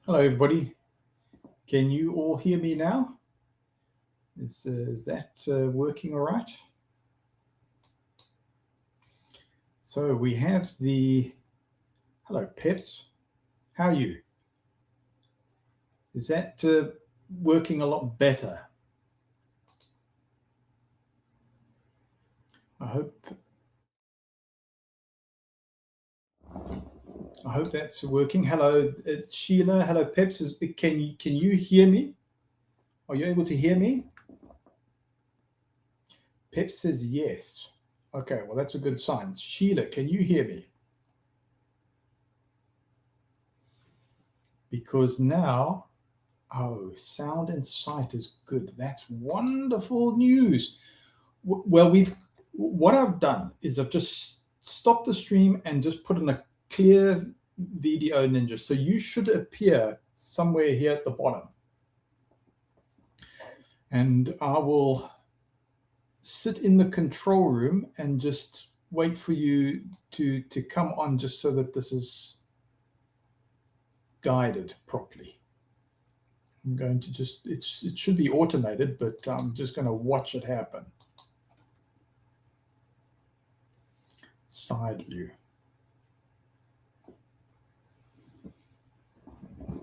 Hello, everybody. Can you all hear me now? Is that working all right? So we have the... Hello, Peps. How are you? Is that working a lot better? I hope that's working. Hello, Sheila. Hello, Peps. Can you hear me? Are you able to hear me? Peps says yes. Okay, well, that's a good sign. Sheila, can you hear me? Because now, oh, sound and sight is good. That's wonderful news. Well, what I've done is I've just stopped the stream and just put in a clear VDO.NINJA. So you should appear somewhere here at the bottom. And I will sit in the control room and just wait for you to come on, just so that this is guided properly. I'm going to just, it should be automated, but I'm just going to watch it happen. Side view.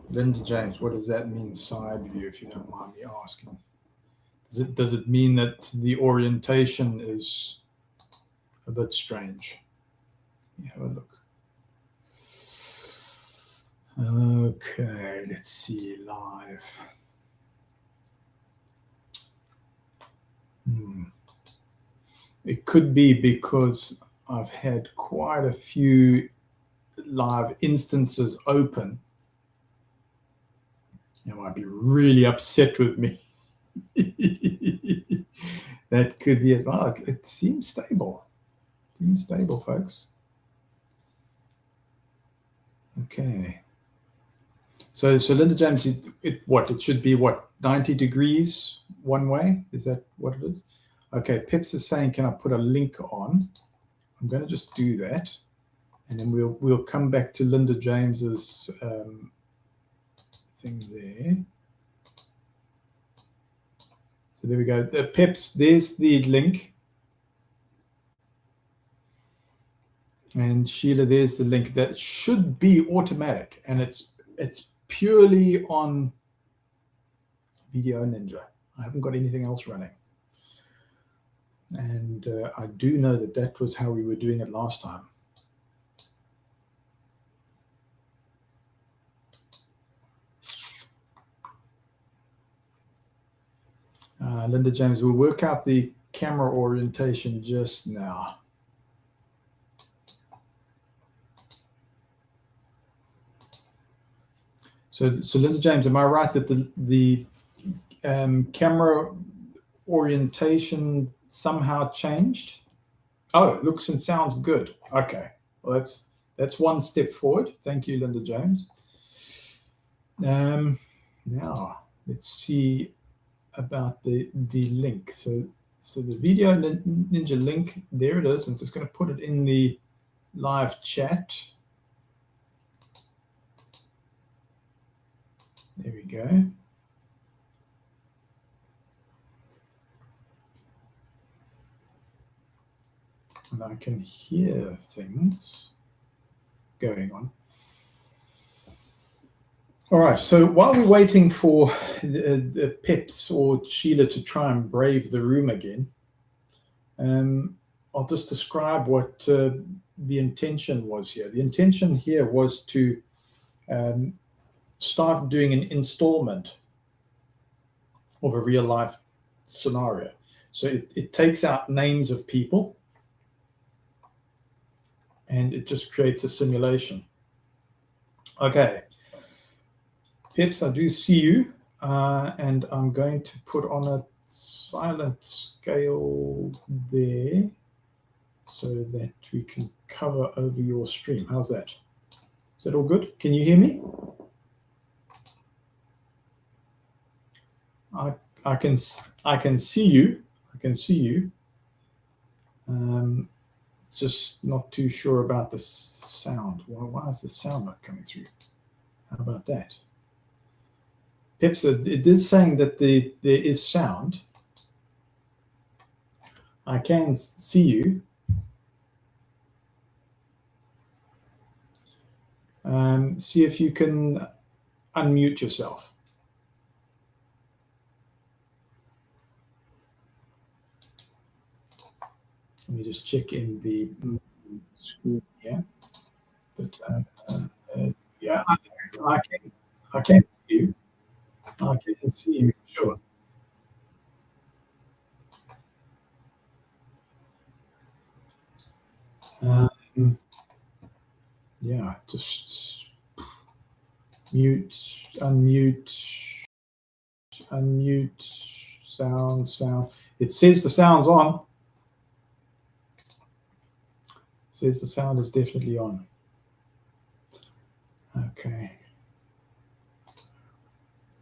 Linda James, what does that mean, side view, if you don't mind me asking? Does it mean that the orientation is a bit strange? Let me have a look. Okay, let's see, live. It could be because I've had quite a few live instances open. You might be really upset with me. That could be it. Oh, it seems stable. It seems stable, folks. Okay. So Linda James, it should be what, 90 degrees one way? Is that what it is? Okay, Peps is saying, can I put a link on? I'm going to just do that, and then we'll come back to Linda James's thing there. So there we go. Peps, there's the link. And Sheila, there's the link. That should be automatic, and it's purely on VDO.NINJA. I haven't got anything else running. And I do know that was how we were doing it last time. Linda James, we'll work out the camera orientation just now. So Linda James, am I right that the camera orientation somehow changed? Oh, it looks and sounds good. Okay, well that's one step forward. Thank you, Linda James. Now let's see about the link. So the VDO.NINJA link, there it is. I'm just going to put it in the live chat. There we go. And I can hear things going on. All right, so while we're waiting for the Peps or Sheila to try and brave the room again, I'll just describe what the intention was here. The intention here was to start doing an installment of a real life scenario. So it takes out names of people and it just creates a simulation. Okay, Peps, I do see you, and I'm going to put on a silent scale there so that we can cover over your stream. How's that? Is that all good? Can you hear me? I can see you. I can see you. Just not too sure about the sound. Why is the sound not coming through? How about that? Peps, it is saying that there is sound. I can see you. See if you can unmute yourself. Let me just check in the screen here. But yeah, I can see you. I can see you for sure. Yeah, just mute, unmute, sound. It says the sound's on. It says the sound is definitely on. Okay.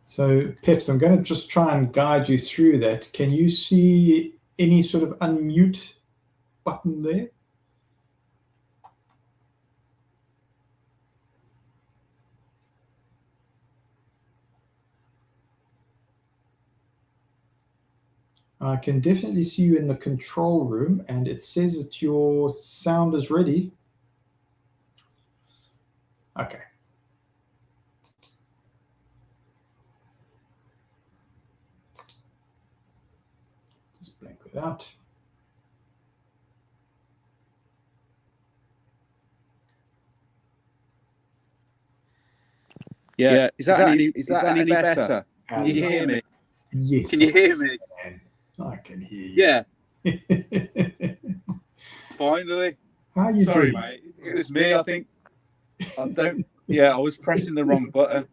So, Peps, I'm going to just try and guide you through that. Can you see any sort of unmute button there? I can definitely see you in the control room, and it says that your sound is ready. Okay. Just blank that out. Yeah. Is that any better? Can you hear me? Yes. Can you hear me? I can hear you. Yeah. Finally. How are you Sorry, doing? mate. It was me, I think. I was pressing the wrong button.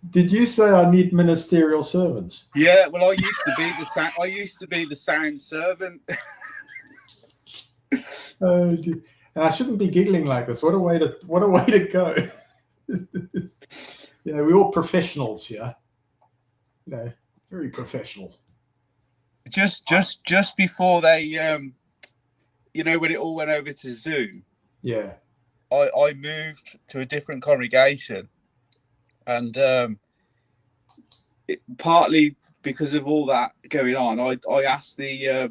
Did you say I need ministerial servants? Yeah, well, I used to be the sound servant. Oh, dear. And I shouldn't be giggling like this. What a way to go. You know, we're all professionals here. You know, very professional. Just before they you know, when it all went over to Zoom. Yeah. I moved to a different congregation, and partly because of all that going on, I asked the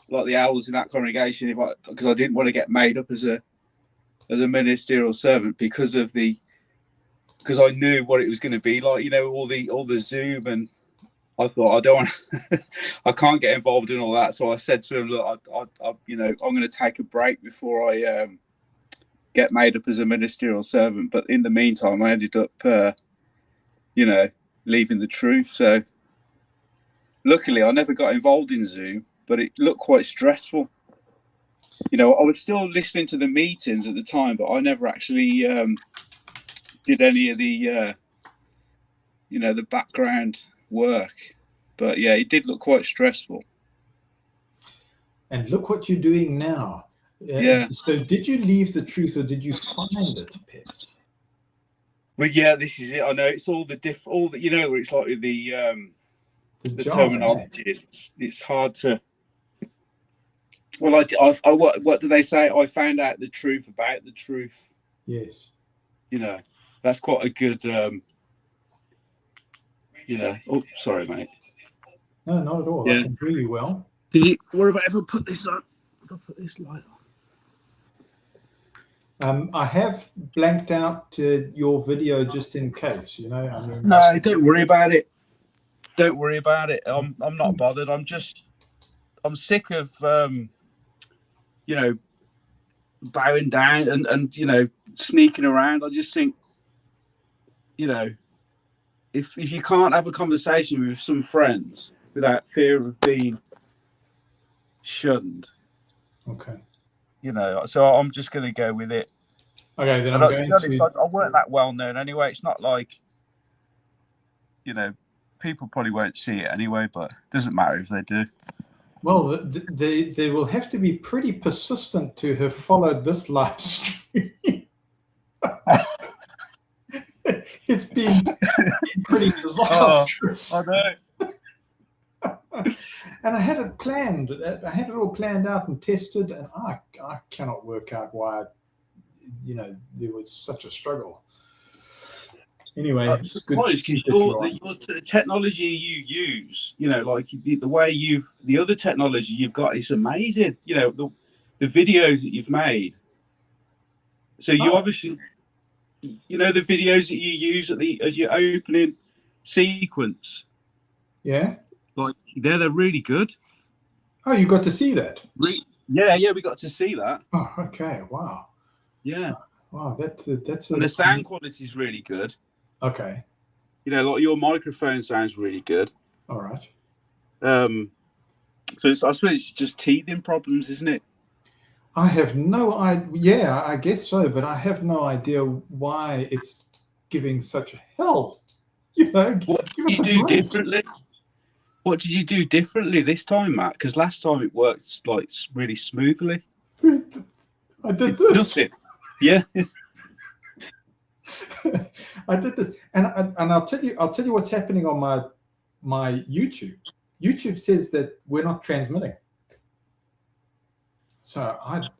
elders in that congregation because I didn't want to get made up as a ministerial servant because I knew what it was going to be like, you know, all the Zoom, and I thought I don't want I can't get involved in all that. So I said to him, look, I you know, I'm going to take a break before I get made up as a ministerial servant. But in the meantime, I ended up you know, leaving the truth. So luckily I never got involved in Zoom, but it looked quite stressful. You know, I was still listening to the meetings at the time, but I never actually did any of the you know, the background work. But yeah, it did look quite stressful. And look what you're doing now. Yeah. So did you leave the truth, or did you find it, Peps? Well, yeah, this is it. I know it's all the you know, where it's like with the terminology. It's hard to. Well, what do they say? I found out the truth about the truth. Yes. You know, that's quite a good. You know. Oh, sorry, mate. No, not at all. Yeah. I can hear you well. What about if I put this on? If I put this light on? I have blanked out your video just in case. You know. I mean, no, don't worry about it. Don't worry about it. I'm not bothered. I'm sick of you know, bowing down and you know, sneaking around. I just think, you know, if you can't have a conversation with some friends without fear of being shunned, okay, you know, so I'm just going to go with it. Okay, then I'm going to. Honest, I weren't that well known anyway. It's not like, you know, people probably won't see it anyway, but it doesn't matter if they do. Well, they will have to be pretty persistent to have followed this live stream. It's been pretty disastrous. I know. And I had it planned. I had it all planned out and tested, and I cannot work out why, you know, there was such a struggle. Anyway, I'm it's good surprised because the technology you use, like the way the other technology you've got is amazing. The videos that you've made. So you obviously, the videos that you use as your opening sequence. Yeah. Like they're really good. Oh, you got to see that? Yeah, we got to see that. Oh, okay. Wow. Yeah. Wow, that's and the sound quality is really good. Okay. Like your microphone sounds really good. All right. So I suppose it's just teething problems, isn't it? I have no idea. Yeah, I guess so, but I have no idea why it's giving such hell. What did you do differently? What did you do differently this time, Matt? Because last time it worked like really smoothly. I did this. Nothing. Yeah. I did this, and I'll tell you what's happening on my YouTube. YouTube says that we're not transmitting. So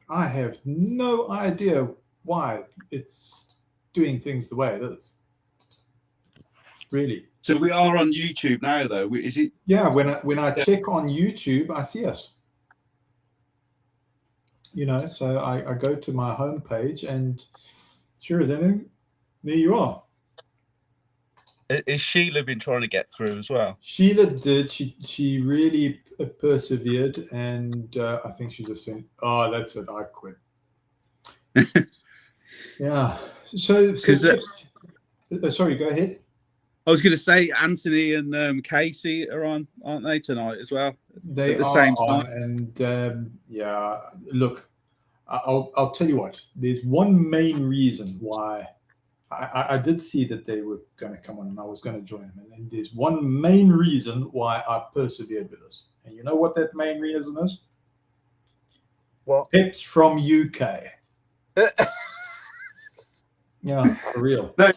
I have no idea why it's doing things the way it is. Really. So we are on YouTube now, though. Is it? Yeah. When I check on YouTube, I see us. So I go to my homepage, and sure as anything, there you are. Is Sheila been trying to get through as well? Sheila did. She really persevered, and I think she just said, "Oh, that's it. I quit." Yeah. So sorry. Go ahead. I was going to say Anthony and Casey are on, aren't they, tonight as well? They at the are same on, time. and yeah. Look, I'll tell you what. There's one main reason why. I did see that they were going to come on, and I was going to join them. And then there's one main reason why I persevered with this. And you know what that main reason is? What? Peps from UK. Yeah, for real. No,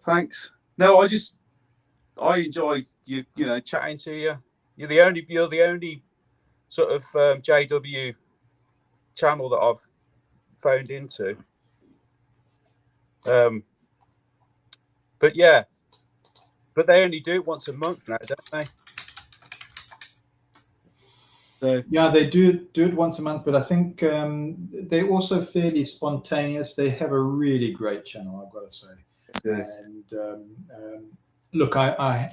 thanks. No, I enjoy you. Chatting to you. You're the only sort of JW channel that I've phoned into. But yeah, they only do it once a month now, don't they? So yeah, they do it once a month, but I think they're also fairly spontaneous. They have a really great channel, I've got to say. yeah. And look, I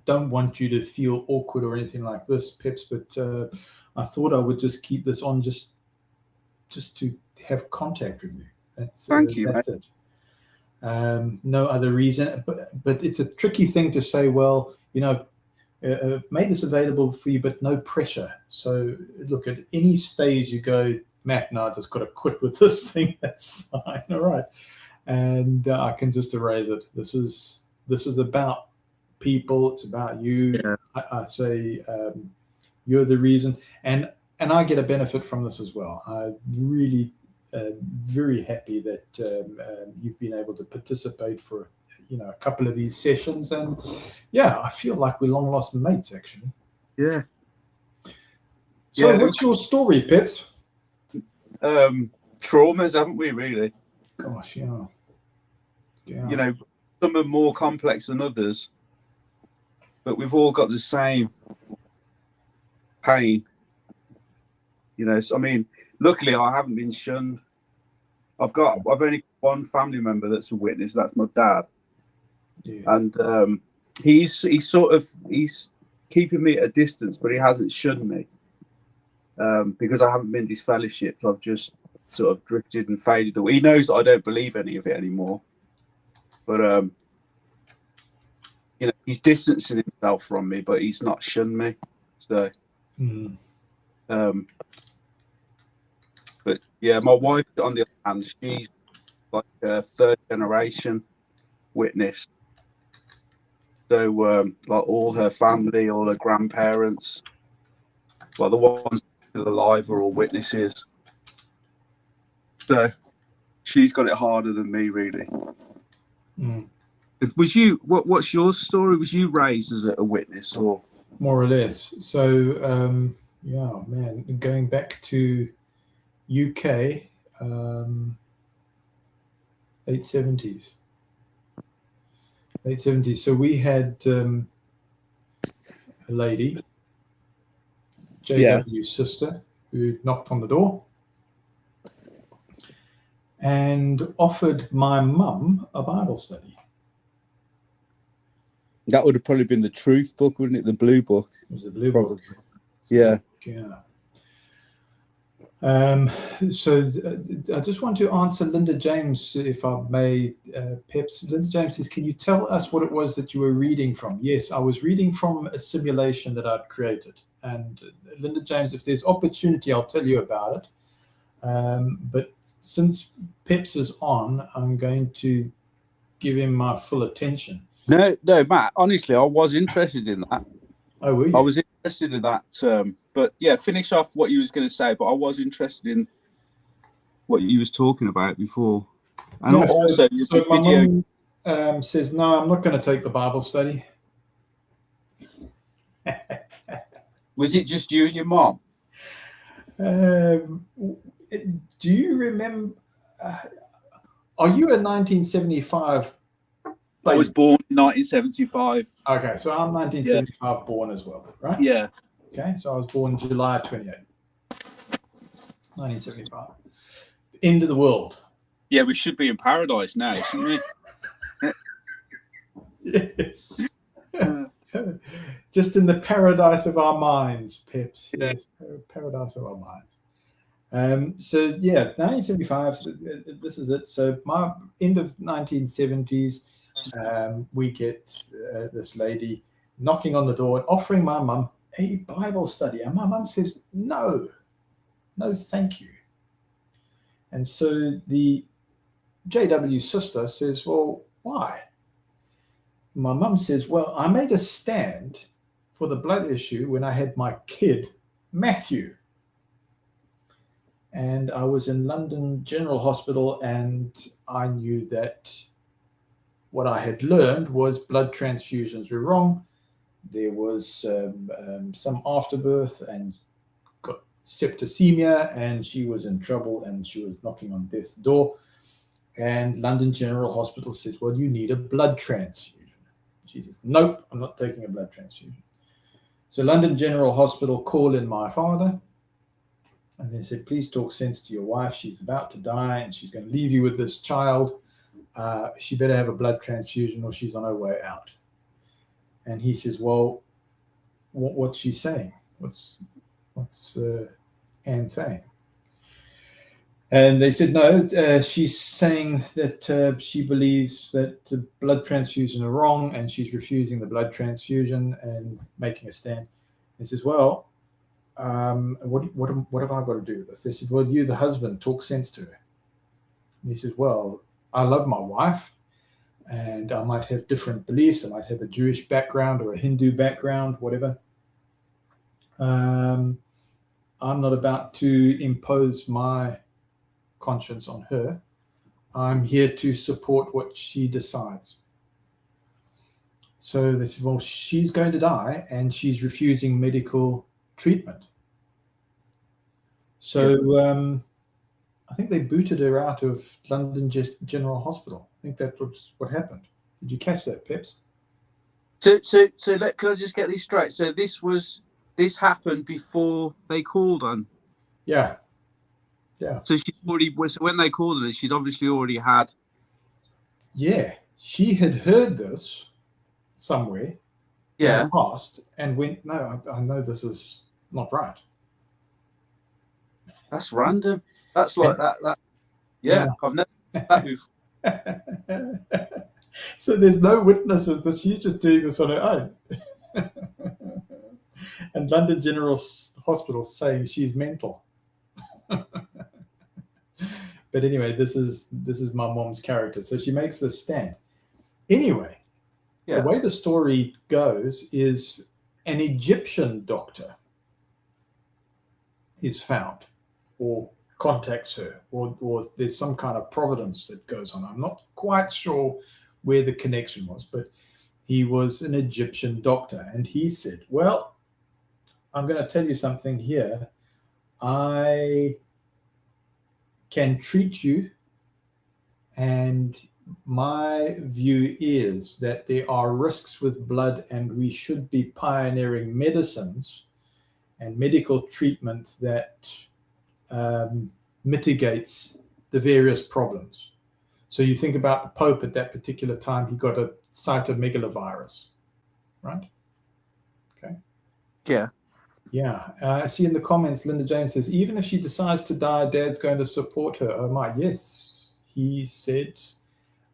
don't want you to feel awkward or anything like this, Peps, but I thought I would just keep this on just to have contact with you. Thank you. That's it. No other reason, but it's a tricky thing to say. Well, made this available for you, but no pressure. So look, at any stage you go, Matt, no, I just got to quit with this thing. That's fine. All right, and I can just erase it. This is about people. It's about you. Yeah. I say you're the reason, and I get a benefit from this as well. I really. Very happy that you've been able to participate for a couple of these sessions, and yeah, I feel like we're long lost mates actually. Yeah. So what's your story, Peps? Traumas, haven't we, really? Gosh, yeah. Some are more complex than others, but we've all got the same pain. So, I mean, luckily I haven't been shunned. I've only got one family member that's a witness. That's my dad. Yes. And he's keeping me at a distance, but he hasn't shunned me because I haven't been disfellowshipped. I've just sort of drifted and faded away. He knows that I don't believe any of it anymore, but he's distancing himself from me, but he's not shunned me. So. But yeah, my wife, on the other hand, she's like a third generation witness. So like all her family, all her grandparents, well, the ones still alive are all witnesses. So she's got it harder than me, really. Was you? What's your story? Was you raised as a witness, or more or less? So yeah, man, going back to UK, 870s. late 70s. So we had a lady, JW's sister, who knocked on the door and offered my mum a Bible study. That would have probably been the Truth book, wouldn't it? The Blue book. It was the Blue Probably. book. Yeah. Yeah. So I just want to answer Linda James, if I may, Peps. Linda James says, can you tell us what it was that you were reading from? Yes, I was reading from a simulation that I'd created. And Linda James, if there's opportunity, I'll tell you about it. But since Peps is on, I'm going to give him my full attention. No, Matt, honestly, I was interested in that. Oh, were you? I was interested in that. But yeah, finish off what you was going to say, but I was interested in what you was talking about before. And Yeah, also, so my mum says, no, I'm not going to take the Bible study. Was it just you and your mom? Do you remember? Are you a 1975 baby? I was born in 1975. Okay, so I'm 1975 born as well, right? Yeah. Okay, so I was born July 28, 1975. End of the world. Yeah, we should be in paradise now, shouldn't we? Yes. Just in the paradise of our minds, Peps. Yeah. Yes, paradise of our minds. So yeah, 1975. So this is it. So my end of 1970s, we get this lady knocking on the door and offering my mum a Bible study, and my mum says no, thank you. And so the JW sister says, well, why? My mum says, well, I made a stand for the blood issue when I had my kid, Matthew. And I was in London General Hospital, and I knew that what I had learned was blood transfusions were wrong. There was some afterbirth and got septicemia, and she was in trouble, and she was knocking on death's door. And London General Hospital said, well, you need a blood transfusion. She says, nope, I'm not taking a blood transfusion. So London General Hospital called in my father, and they said, please talk sense to your wife. She's about to die, and she's going to leave you with this child. She better have a blood transfusion, or she's on her way out. And he says, well, what's she saying? What's Anne saying? And they said, no, she's saying that she believes that blood transfusions are wrong, and she's refusing the blood transfusion and making a stand. He says, well, what have I got to do with this? They said, well, you, the husband, talk sense to her. And he says, well, I love my wife, and I might have different beliefs. I might have a Jewish background or a Hindu background, whatever. I'm not about to impose my conscience on her. I'm here to support what she decides. So they said, well, she's going to die, and she's refusing medical treatment. So I think they booted her out of London General Hospital. I think that's what happened. Did you catch that, Peps? So can I just get this straight? So this happened before they called on? Yeah. Yeah. So when they called on her, she's obviously already had. Yeah. She had heard this somewhere in the past and went, no, I know this is not right. That's random. That's like that. Yeah. I've never heard that before. So there's no witnesses that she's just doing this on her own. And London General Hospital saying she's mental. But anyway, this is my mom's character. So she makes this stand. Anyway, the way the story goes is an Egyptian doctor is found or contacts her, or there's some kind of providence that goes on. I'm not quite sure where the connection was, but he was an Egyptian doctor, and he said, well, I'm going to tell you something here. I can treat you, and my view is that there are risks with blood, and we should be pioneering medicines and medical treatment that mitigates the various problems. So you think about the Pope at that particular time, he got a cytomegalovirus, right? Okay. Yeah. Yeah. I see in the comments, Linda James says, even if she decides to die, Dad's going to support her. Oh my, yes. He said,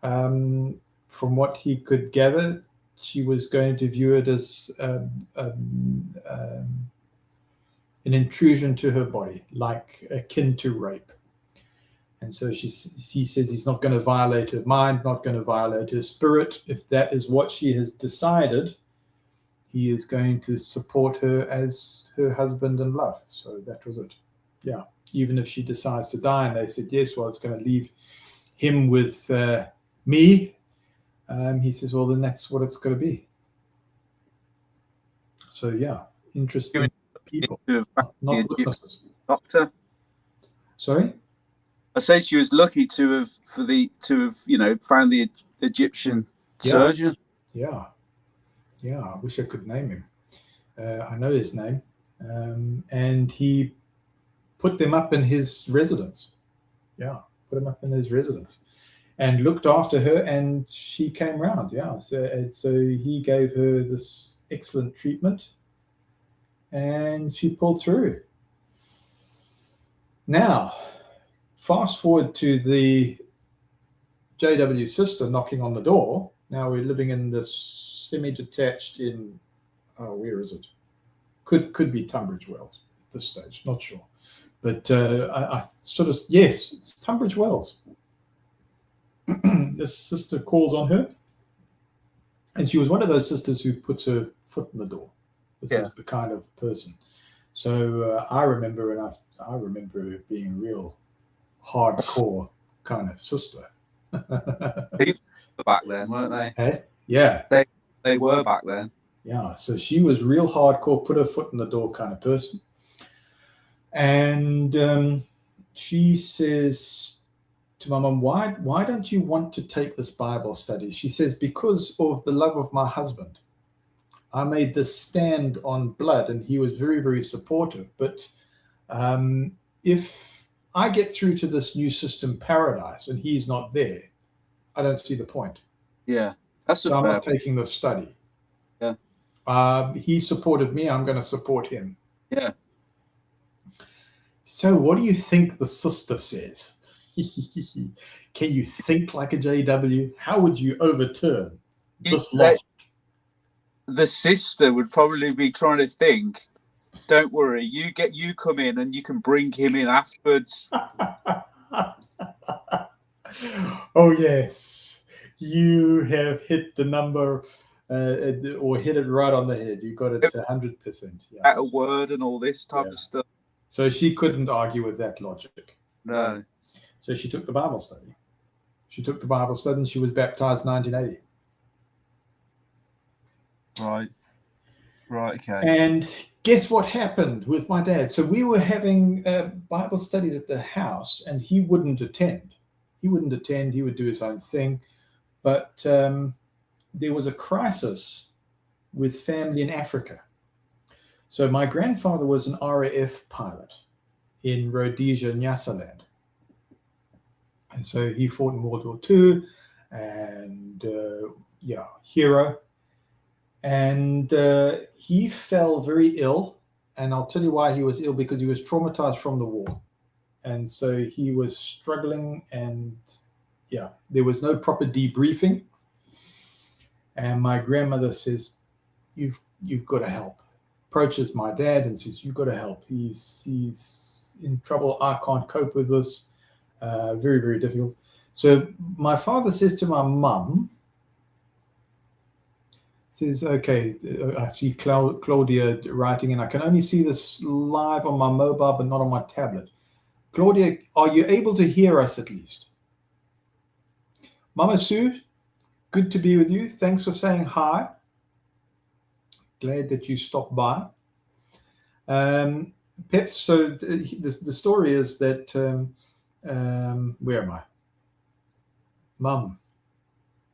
from what he could gather, she was going to view it as an intrusion to her body, like akin to rape. And so he says he's not going to violate her mind, not going to violate her spirit. If that is what she has decided, he is going to support her as her husband in love. So that was it. Yeah. Even if she decides to die, and they said, yes, well, it's going to leave him with me. He says, well, then that's what it's going to be. So, yeah, interesting people. Not witnesses. Doctor. Sorry? I say she was lucky to have found the Egyptian surgeon. Yeah, I wish I could name him. I know his name, and he put them up in his residence. Yeah, put him up in his residence, and looked after her, and she came round. Yeah, so he gave her this excellent treatment, and she pulled through. Now, fast forward to the JW sister knocking on the door. Now we're living in this semi-detached in, where is it? Could be Tunbridge Wells at this stage, not sure. But I sort of, yes, it's Tunbridge Wells. This sister calls on her, and she was one of those sisters who puts her foot in the door. This is the kind of person. So I remember, and I remember her being real hardcore kind of sister. People were back then, weren't they? Hey? Yeah. They were back then. Yeah. So she was real hardcore, put her foot in the door kind of person. And she says to my mom, why don't you want to take this Bible study? She says, because of the love of my husband. I made this stand on blood, and he was very, very supportive. But if I get through to this new system paradise and he's not there, I don't see the point. Yeah, so I'm not taking this study. Yeah. He supported me. I'm going to support him. Yeah. So what do you think the sister says? Can you think like a JW? How would you overturn this logic? The sister would probably be trying to think, don't worry, you come in and you can bring him in afterwards. Oh, yes. You have hit the number or hit it right on the head. You got it to 100%. Yeah. At a word and all this type of stuff. So she couldn't argue with that logic. No. So she took the Bible study. She took the Bible study, and she was baptized in 1980. Right, okay. And guess what happened with my dad? So we were having Bible studies at the house, and he wouldn't attend. He would do his own thing. But there was a crisis with family in Africa. So my grandfather was an RAF pilot in Rhodesia, Nyasaland. And so he fought in World War II, and hero. And he fell very ill, and I'll tell you why he was ill, because he was traumatized from the war. And so he was struggling, and there was no proper debriefing. And my grandmother says, you've got to help. Approaches my dad and says, you've got to help. He's in trouble. I can't cope with this. Very, very difficult. So my father says to my mum, says, okay, I see Claudia writing, and I can only see this live on my mobile, but not on my tablet. Claudia, are you able to hear us at least? Mama Sue, good to be with you. Thanks for saying hi. Glad that you stopped by. Peps, so the story is that, where am I? Mum,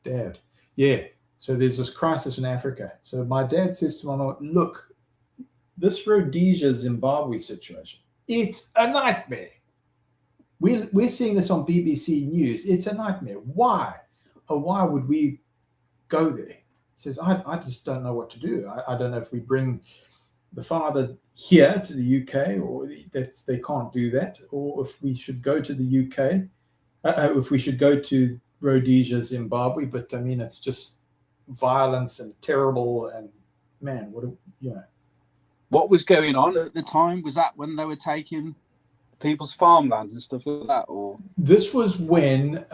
Dad. Yeah. So there's this crisis in Africa. So my dad says to my mom, look, this Rhodesia Zimbabwe situation, it's a nightmare. We're seeing this on BBC News. It's a nightmare. Why? Why would we go there? He says, I just don't know what to do. I don't know if we bring the father here to the UK, or that they can't do that, or if we should go to the UK, if we should go to Rhodesia, Zimbabwe. But I mean, it's just violence and terrible, and man, What was going on at the time? Was that when they were taking people's farmland and stuff like that, or this was when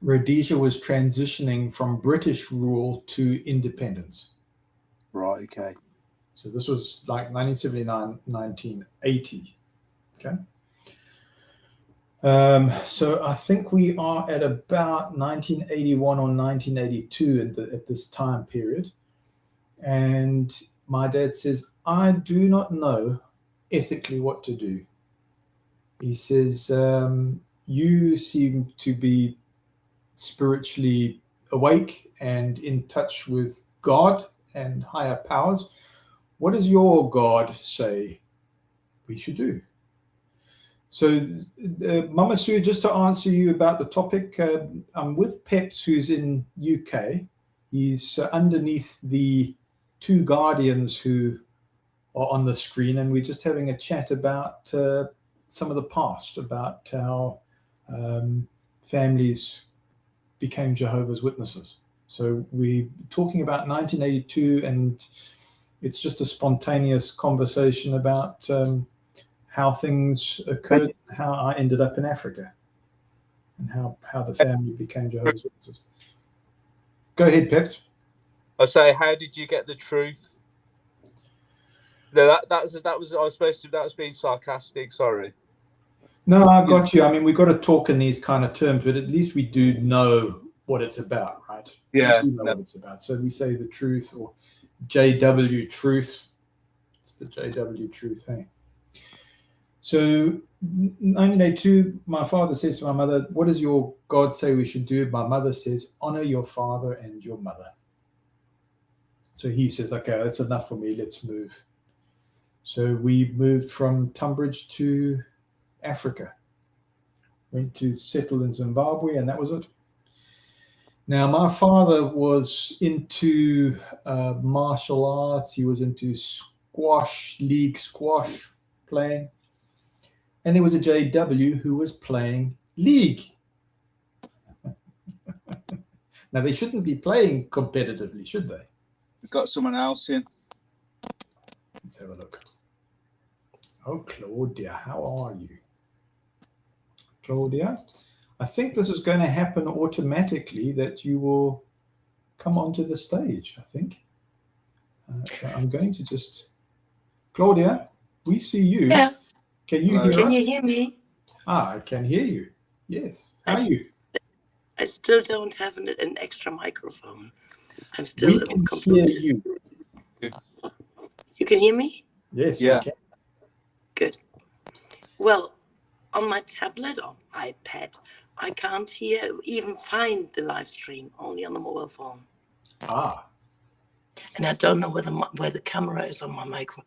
Rhodesia was transitioning from British rule to independence. right? Okay. So this was like 1979, 1980. Okay. So I think we are at about 1981 or 1982 at this time period. And my dad says, I do not know ethically what to do. He says, you seem to be spiritually awake and in touch with God and higher powers. What does your God say we should do? So, Mama Sue, just to answer you about the topic, I'm with Peps, who's in UK. He's underneath the two guardians who are on the screen, and we're just having a chat about some of the past, about how families became Jehovah's Witnesses. So we're talking about 1982, and it's just a spontaneous conversation about how things occurred, how I ended up in Africa, and how the family became Jehovah's Witnesses. Go ahead, Peps. I say, how did you get the truth? No, that was being sarcastic. Sorry. No, I got you. I mean, we've got to talk in these kind of terms, but at least we do know what it's about, right? Yeah. We do know what it's about. So we say the truth, or JW truth. It's the JW truth, hey? So 1982, my father says to my mother, what does your God say we should do? My mother says, honor your father and your mother. So he says, okay, that's enough for me. Let's move. So we moved from Tunbridge to Africa. Went to settle in Zimbabwe, and that was it. Now, my father was into martial arts. He was into league squash playing. And there was a JW who was playing league. Now, they shouldn't be playing competitively, should they? We've got someone else in. Let's have a look. Oh, Claudia, how are you? Claudia, I think this is going to happen automatically, that you will come onto the stage, I think. So I'm going to just... Claudia, we see you. Yeah. Can you hear us? Can you hear me? I can hear you. Yes. How are you? I still don't have an extra microphone. I'm still We can hear you. You can hear me? Yes, Yeah. we can. Good. Well, on my tablet or iPad, I can't even find the live stream, only on the mobile phone. Ah. And I don't know where the camera is on my micro.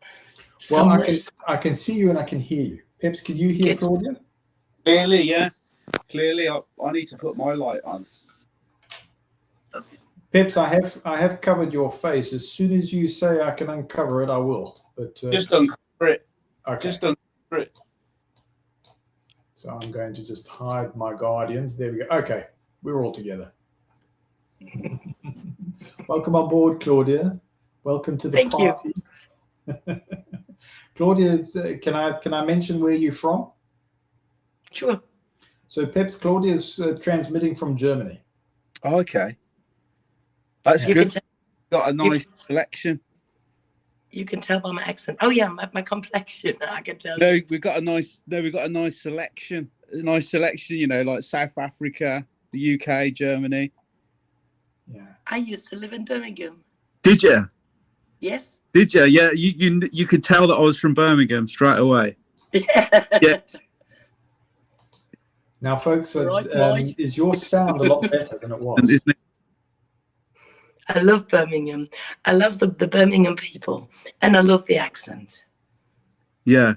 Well, I can see you and I can hear you. Peps, can you hear Claudia? Clearly, yeah. Clearly, I need to put my light on. Peps, I have covered your face. As soon as you say I can uncover it, I will. But Just uncover it. okay. Just uncover it. So I'm going to just hide my guardians. There we go. Okay, we're all together. Welcome on board, Claudia. Welcome to the Thank party. You. Claudia, can I mention where you're from? Sure. So Peps, Claudia is transmitting from Germany. Oh, okay. That's You good. can Got a nice selection. You can tell by my accent. Oh yeah, my complexion. I can tell. No, we've got a nice selection. A nice selection, you know, like South Africa, the UK, Germany. Yeah. I used to live in Birmingham. Did you? Yes. Did you? Yeah, you could tell that I was from Birmingham straight away. Yeah. Yeah. Now, folks, Right, Mike. is your sound a lot better than it was? Isn't it? I love Birmingham. I love the Birmingham people, and I love the accent. Yeah.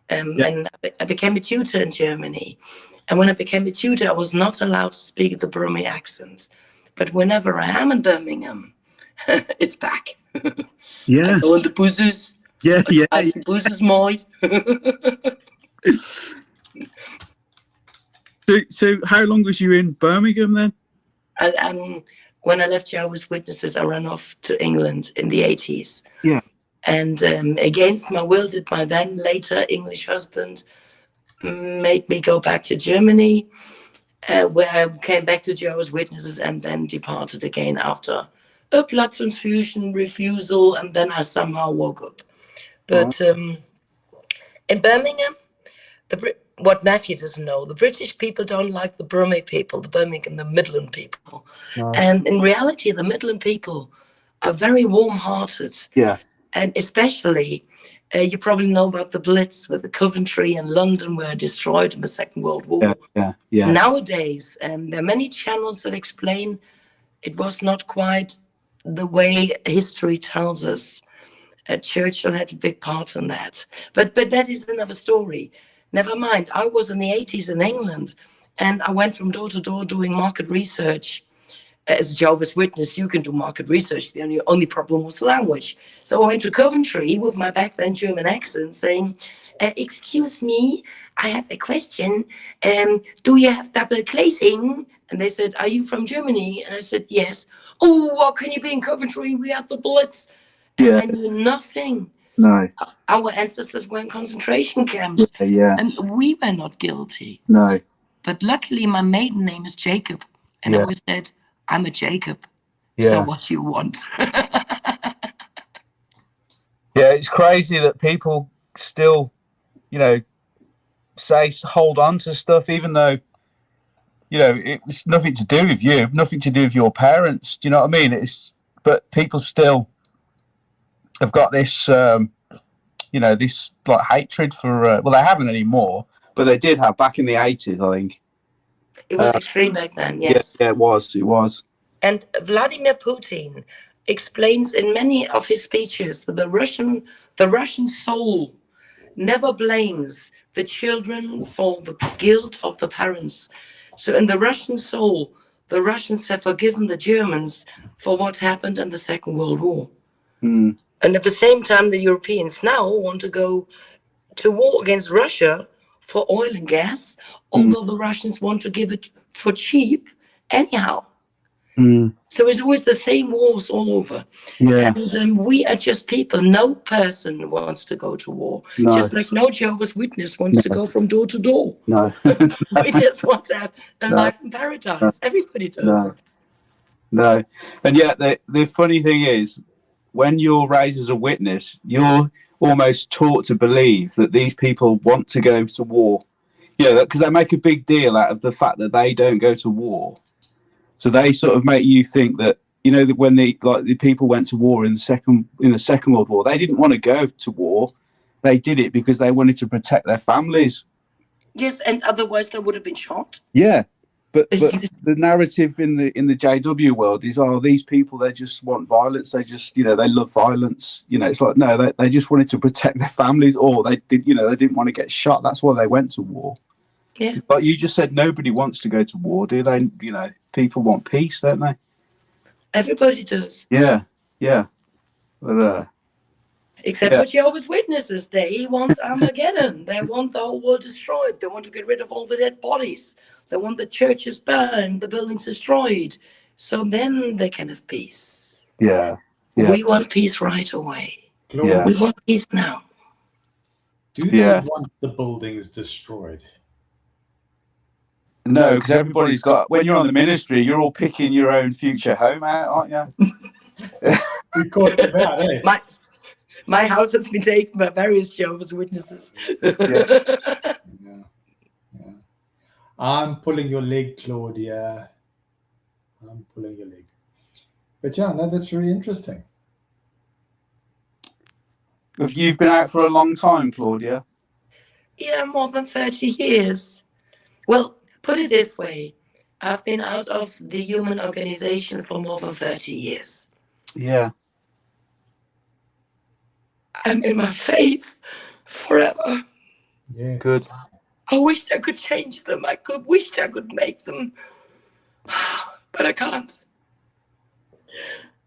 And I became a tutor in Germany. And when I became a tutor, I was not allowed to speak the Birmingham accent. But whenever I am in Birmingham, it's back. Yeah. I go in the buses. Yeah. I the buses, Mike. So how long was you in Birmingham then? And when I left Jehovah's Witnesses, I ran off to England in the 80s. Yeah. And against my will, did my then later English husband make me go back to Germany, where I came back to Jehovah's Witnesses and then departed again after a blood transfusion refusal, and then I somehow woke up. But in Birmingham, what Matthew doesn't know, the British people don't like the Birmingham people, the Midland people. No. And in reality, the Midland people are very warm-hearted. Yeah. And especially, you probably know about the Blitz with the Coventry and London were destroyed in the Second World War. Yeah. Nowadays, there are many channels that explain it was not quite the way history tells us. Churchill had a big part in that. But that is another story. Never mind. I was in the 80s in England, and I went from door to door doing market research. As a Jehovah's Witness, you can do market research. The only problem was the language. So I went to Coventry with my back then German accent saying, excuse me, I have a question. Do you have double glazing? And they said, are you from Germany? And I said, yes. Oh, how can you be in Coventry? We had the Blitz. Yeah. And I knew nothing. No. Our ancestors were in concentration camps. Yeah. And we were not guilty. No. But luckily, my maiden name is Jacob. And I always said, I'm a Jacob. Yeah. So what do you want? Yeah, it's crazy that people still, hold on to stuff, even though, it's nothing to do with you, nothing to do with your parents. Do you know what I mean? But people still have got this, this like hatred for. Well, they haven't anymore, but they did have back in the 80s, I think. It was extreme back then, yes. Yeah, it was. And Vladimir Putin explains in many of his speeches that the Russian soul never blames the children for the guilt of the parents. So in the Russian soul, the Russians have forgiven the Germans for what happened in the Second World War. Mm. And at the same time, the Europeans now want to go to war against Russia for oil and gas, although the Russians want to give it for cheap anyhow. Mm. So it's always the same wars all over. Yeah. And we are just people. No person wants to go to war. No. Just like no Jehovah's Witness wants to go from door to door. No. We just want to have a life in paradise. Everybody does. No. And yet the funny thing is, when you're raised as a witness, you're almost taught to believe that these people want to go to war. Because they make a big deal out of the fact that they don't go to war. So they sort of make you think that, that when the people went to war in the Second World War, they didn't want to go to war. They did it because they wanted to protect their families. Yes, and otherwise they would have been shot. Yeah. But the narrative in the JW world is, these people, they just want violence. They just, they love violence. It's like, no, they just wanted to protect their families, or they did, they didn't want to get shot. That's why they went to war. Yeah. But you just said nobody wants to go to war, do they? People want peace, don't they? Everybody does. Yeah. But, except for Jehovah's Witnesses. They want Armageddon. They want the whole world destroyed. They want to get rid of all the dead bodies. They want the churches burned, the buildings destroyed. So then they can have peace. Yeah. We want peace right away. Claudia, We want peace now. do they want the buildings destroyed? No, because everybody's got, when you're on the ministry, you're all picking your own future home out, aren't you? We caught them out, eh? My house has been taken by various Jehovah's Witnesses. Yeah. I'm pulling your leg, Claudia. I'm pulling your leg. But yeah, no, that's very interesting. You've been out for a long time, Claudia? Yeah, more than 30 years. Well, put it this way. I've been out of the human organization for more than 30 years. Yeah. I'm in my faith forever. Yes. Good. I wished I could change them. Wished I could make them. But I can't.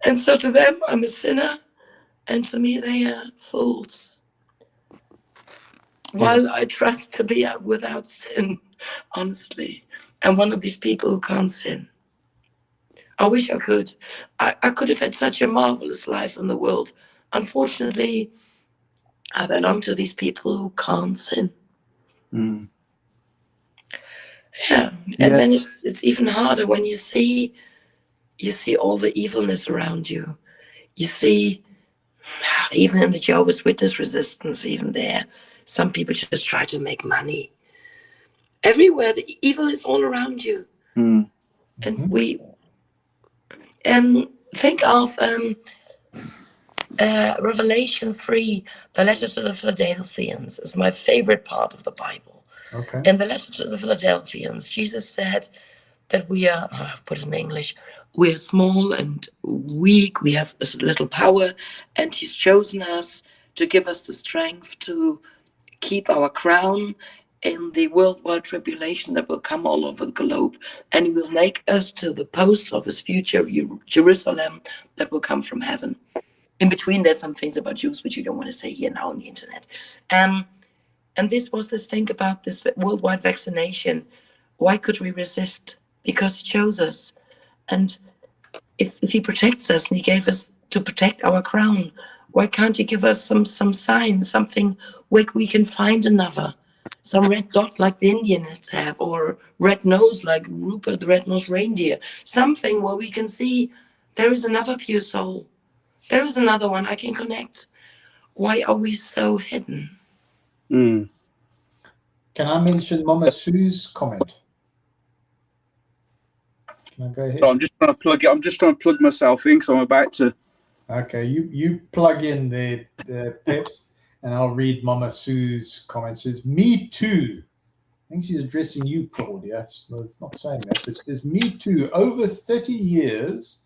And so to them, I'm a sinner. And to me, they are fools. While I trust to be without sin, honestly. I'm one of these people who can't sin. I wish I could. I could have had such a marvelous life in the world. Unfortunately, I belong to these people who can't sin. Mm. Yeah. And then it's even harder when you see all the evilness around you. You see, even in the Jehovah's Witness resistance, even there, some people just try to make money. Everywhere, the evil is all around you. Mm. And we think of Revelation 3, the letter to the Philadelphians is my favorite part of the Bible. Okay. In the letter to the Philadelphians, Jesus said that we are, I've put it in English, we are small and weak, we have little power, and he's chosen us to give us the strength to keep our crown in the worldwide tribulation that will come all over the globe, and he will make us to the post of his future Jerusalem that will come from heaven. In between, there's some things about Jews which you don't want to say here now on the internet. And this was this thing about this worldwide vaccination. Why could we resist? Because he chose us. And if he protects us and he gave us to protect our crown, why can't he give us some sign, something where we can find another? Some red dot like the Indians have, or red nose like Rupert the red-nosed reindeer. Something where we can see there is another pure soul. There is another one I can connect. Why are we so hidden? Mm. Can I mention Mama Sue's comment? Can I go ahead? So I'm just trying to plug myself in because I'm about to. Okay, you plug in the Peps, and I'll read Mama Sue's comment. It says, "Me too." I think she's addressing you, Claudia. Well, it's not saying that, but it says, "Me too, over 30 years,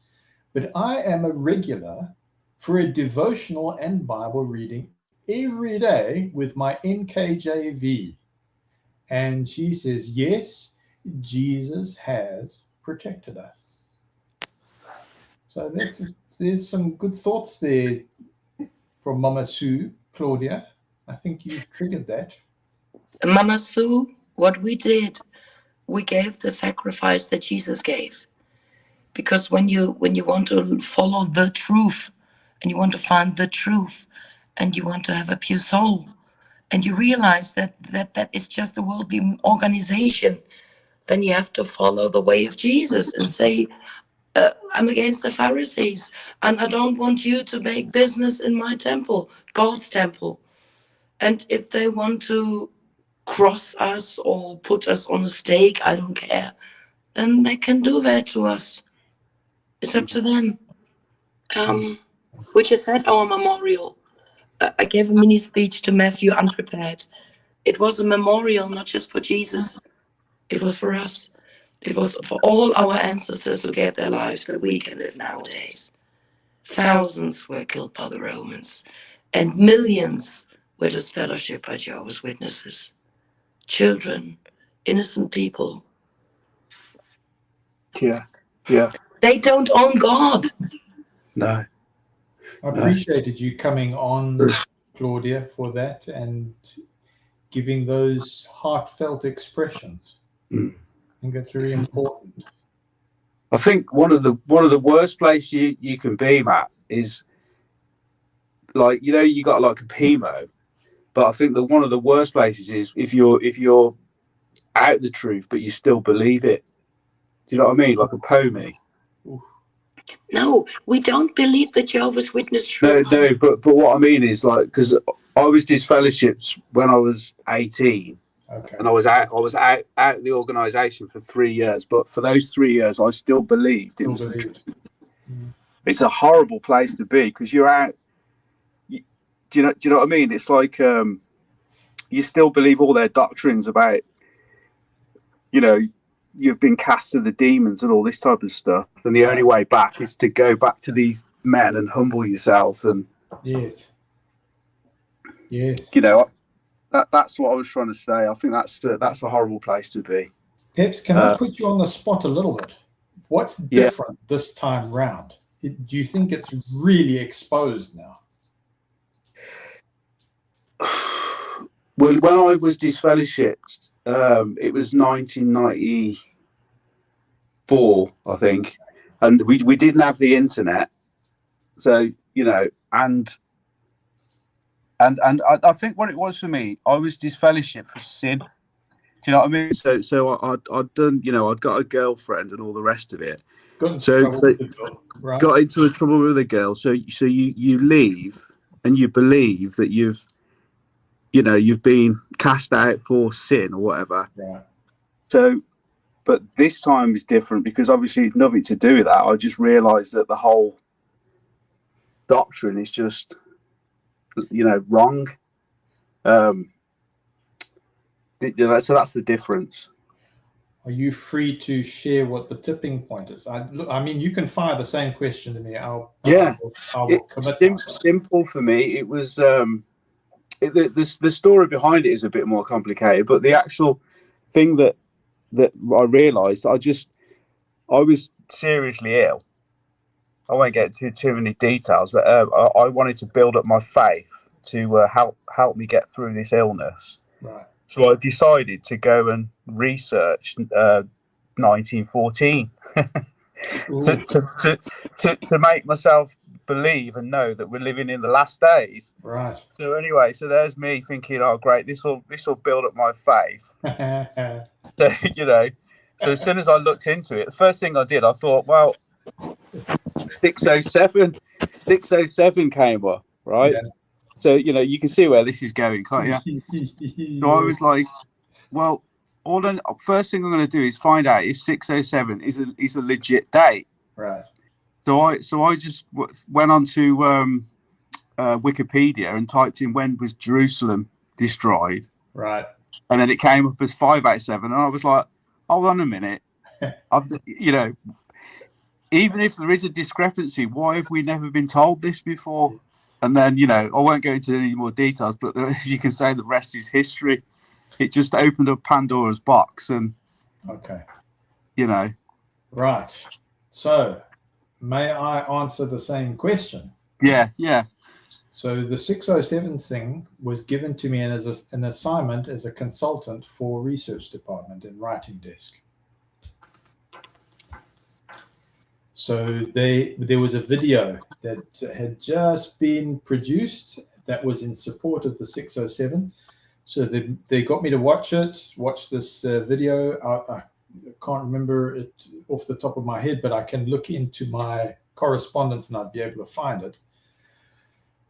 but I am a regular for a devotional and Bible reading every day with my NKJV." And she says, yes, Jesus has protected us. So there's some good thoughts there from Mama Sue, Claudia. I think you've triggered that. Mama Sue, what we did, we gave the sacrifice that Jesus gave. Because when you want to follow the truth, and you want to find the truth, and you want to have a pure soul, and you realize that is just a worldly organization, then you have to follow the way of Jesus and say, I'm against the Pharisees, and I don't want you to make business in my temple, God's temple. And if they want to cross us or put us on a stake, I don't care, then they can do that to us. It's up to them. We just had our memorial. I gave a mini speech to Matthew unprepared. It was a memorial not just for Jesus. It was for us. It was for all our ancestors who gave their lives that we can live nowadays. Thousands were killed by the Romans, and millions were disfellowshipped by Jehovah's Witnesses. Children, innocent people. Yeah. They don't own God. No. I appreciated you coming on, Claudia, for that and giving those heartfelt expressions. I think that's very important. I think one of the worst places you can be, Matt, is like, you got like a PMO, but I think that one of the worst places is if you're out the truth but you still believe it. Do you know what I mean? Like a POMI. No, we don't believe the Jehovah's Witness truth. No, but what I mean is, like, because I was disfellowshipped when I was 18. Okay. And I was out of the organisation for 3 years, but for those 3 years, I still believed it was the truth. It's a horrible place to be because you're out. Do you know what I mean? It's like you still believe all their doctrines about, you've been cast to the demons and all this type of stuff, and the only way back is to go back to these men and humble yourself. And yes, yes. you know, that's what I was trying to say. I think that's a horrible place to be. Peps, can I put you on the spot a little bit? What's different this time round? Do you think it's really exposed now? When I was disfellowshipped, it was 1994, I think, and we didn't have the internet, so you know, and I think what it was for me, I was disfellowshipped for sin. Do you know what I mean? So I'd done, you know, I'd got a girlfriend and all the rest of it. Got into trouble with a girl. So you leave and you believe that you've been cast out for sin or whatever. Yeah. So, but this time is different because obviously it's nothing to do with that. I just realised that the whole doctrine is just, you know, wrong. So that's the difference. Are you free to share what the tipping point is? I mean, you can fire the same question to me. I will commit myself. Simple for me. It was the story behind it is a bit more complicated, but the actual thing that I realised, I was seriously ill. I won't get into too many details, but I wanted to build up my faith to help me get through this illness. Right. So I decided to go and research 1914 to make myself believe and know that we're living in the last days. Right. So anyway, so there's me thinking, oh great, this will build up my faith. So, you know, so as soon as I looked into it, the first thing I did, I thought, well, 607 came up, right? Yeah. So, you know, you can see where this is going, can't you? So I was like, well, first thing I'm going to do is find out if 607 is a legit date. Right. So I just went on to Wikipedia and typed in when was Jerusalem destroyed. Right. And then it came up as 587, and I was like, hold on a minute, you know, even if there is a discrepancy, why have we never been told this before? And then, you know, I won't go into any more details, but you can say the rest is history. It just opened up Pandora's box, and you know. Right. So, may I answer the same question? Yeah, yeah. So the 607 thing was given to me as an assignment as a consultant for research department and writing desk. So there was a video that had just been produced that was in support of the 607. So they got me to watch this video. I can't remember it off the top of my head, but I can look into my correspondence and I'd be able to find it.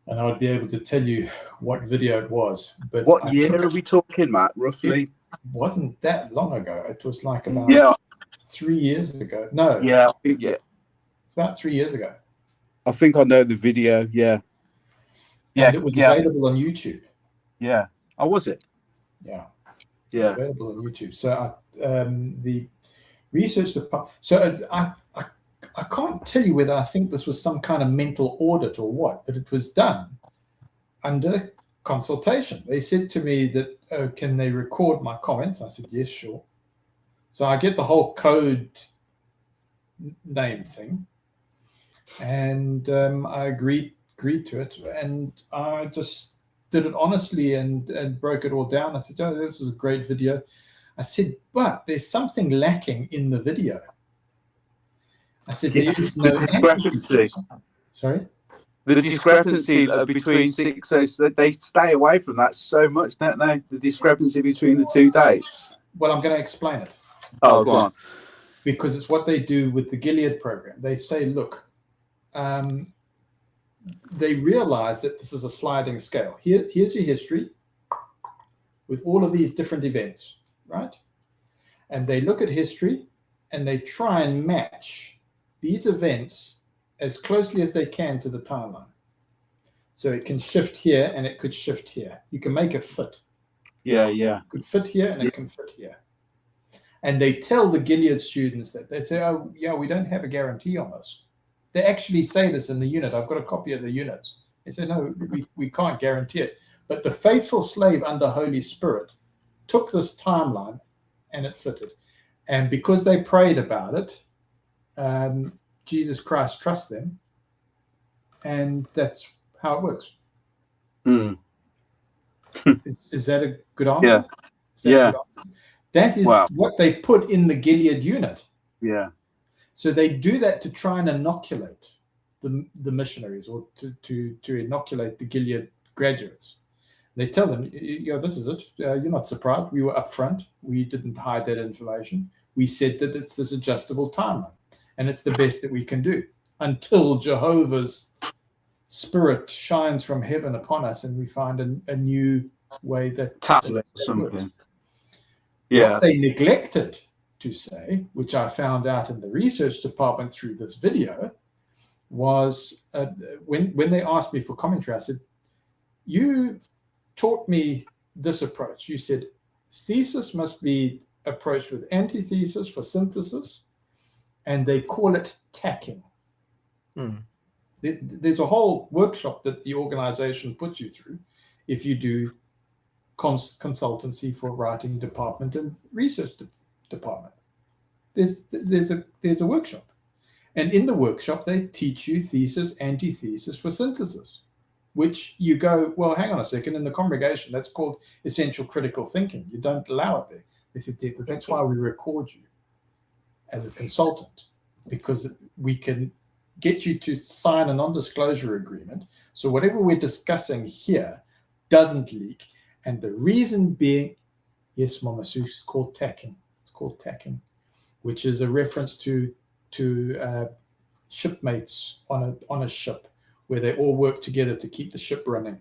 And I would be able to tell you what video it was. But what year are we talking, Matt, roughly? It wasn't that long ago. It was like about 3 years ago. No. Yeah. It's about 3 years ago. I think I know the video, yeah. And it was available on YouTube. Yeah. Oh, was it? Yeah. Yeah. Available on YouTube. So the research department. So I can't tell you whether I think this was some kind of mental audit or what, but it was done under consultation. They said to me that, can they record my comments? I said, yes, sure. So I get the whole code name thing, and I agreed to it, and I just did it honestly and broke it all down. I said, oh, this was a great video. I said, but there's something lacking in the video. I said, there is no discrepancy. Sorry? The discrepancy between 607, they stay away from that so much, don't they? The discrepancy between the two dates. Well, I'm going to explain it. Oh, go on. Because it's what they do with the Gilead program. They say, look, they realize that this is a sliding scale. Here's your history with all of these different events, right? And they look at history and they try and match these events as closely as they can to the timeline. So it can shift here and it could shift here. You can make it fit. Yeah, yeah. It could fit here and it can fit here. And they tell the Gilead students that. They say, oh, yeah, we don't have a guarantee on this. They actually say this in the unit. I've got a copy of the units. They say, no, we can't guarantee it. But the faithful slave under Holy Spirit took this timeline and it fitted. And because they prayed about it, Jesus Christ trusts them. And that's how it works. Mm. Is that a good answer? Yeah. Yeah. That is what they put in the Gilead unit. Yeah. So they do that to try and inoculate the missionaries, or to inoculate the Gilead graduates. They tell them, this is it. You're not surprised. We were upfront. We didn't hide that information. We said that it's this adjustable timeline, and it's the best that we can do until Jehovah's Spirit shines from heaven upon us and we find a new way that tablet or something. Works. Yeah. What they neglected to say, which I found out in the research department through this video, was when they asked me for commentary, I said, you taught me this approach. You said thesis must be approached with antithesis for synthesis, and they call it tacking. There's a whole workshop that the organization puts you through if you do consultancy for writing department and research department. There's a workshop, and in the workshop they teach you thesis, antithesis for synthesis, which you go, well, hang on a second, in the congregation that's called essential critical thinking. You don't allow it there. They said that's why we record you as a consultant, because we can get you to sign a non-disclosure agreement, so whatever we're discussing here doesn't leak. And the reason being, yes, Mama Sue, it's called tacking. It's called tacking, which is a reference to shipmates on a ship, where they all work together to keep the ship running.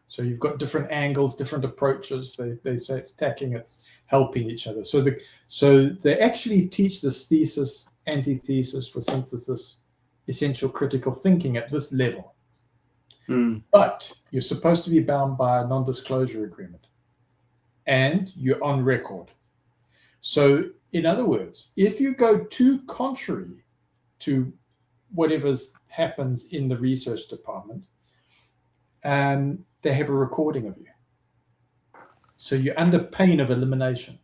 So you've got different angles, different approaches. They say it's tacking, it's helping each other. So they actually teach this thesis, antithesis for synthesis, essential critical thinking at this level. But you're supposed to be bound by a non-disclosure agreement, and you're on record. So in other words, if you go too contrary to whatever happens in the research department, they have a recording of you. So you're under pain of elimination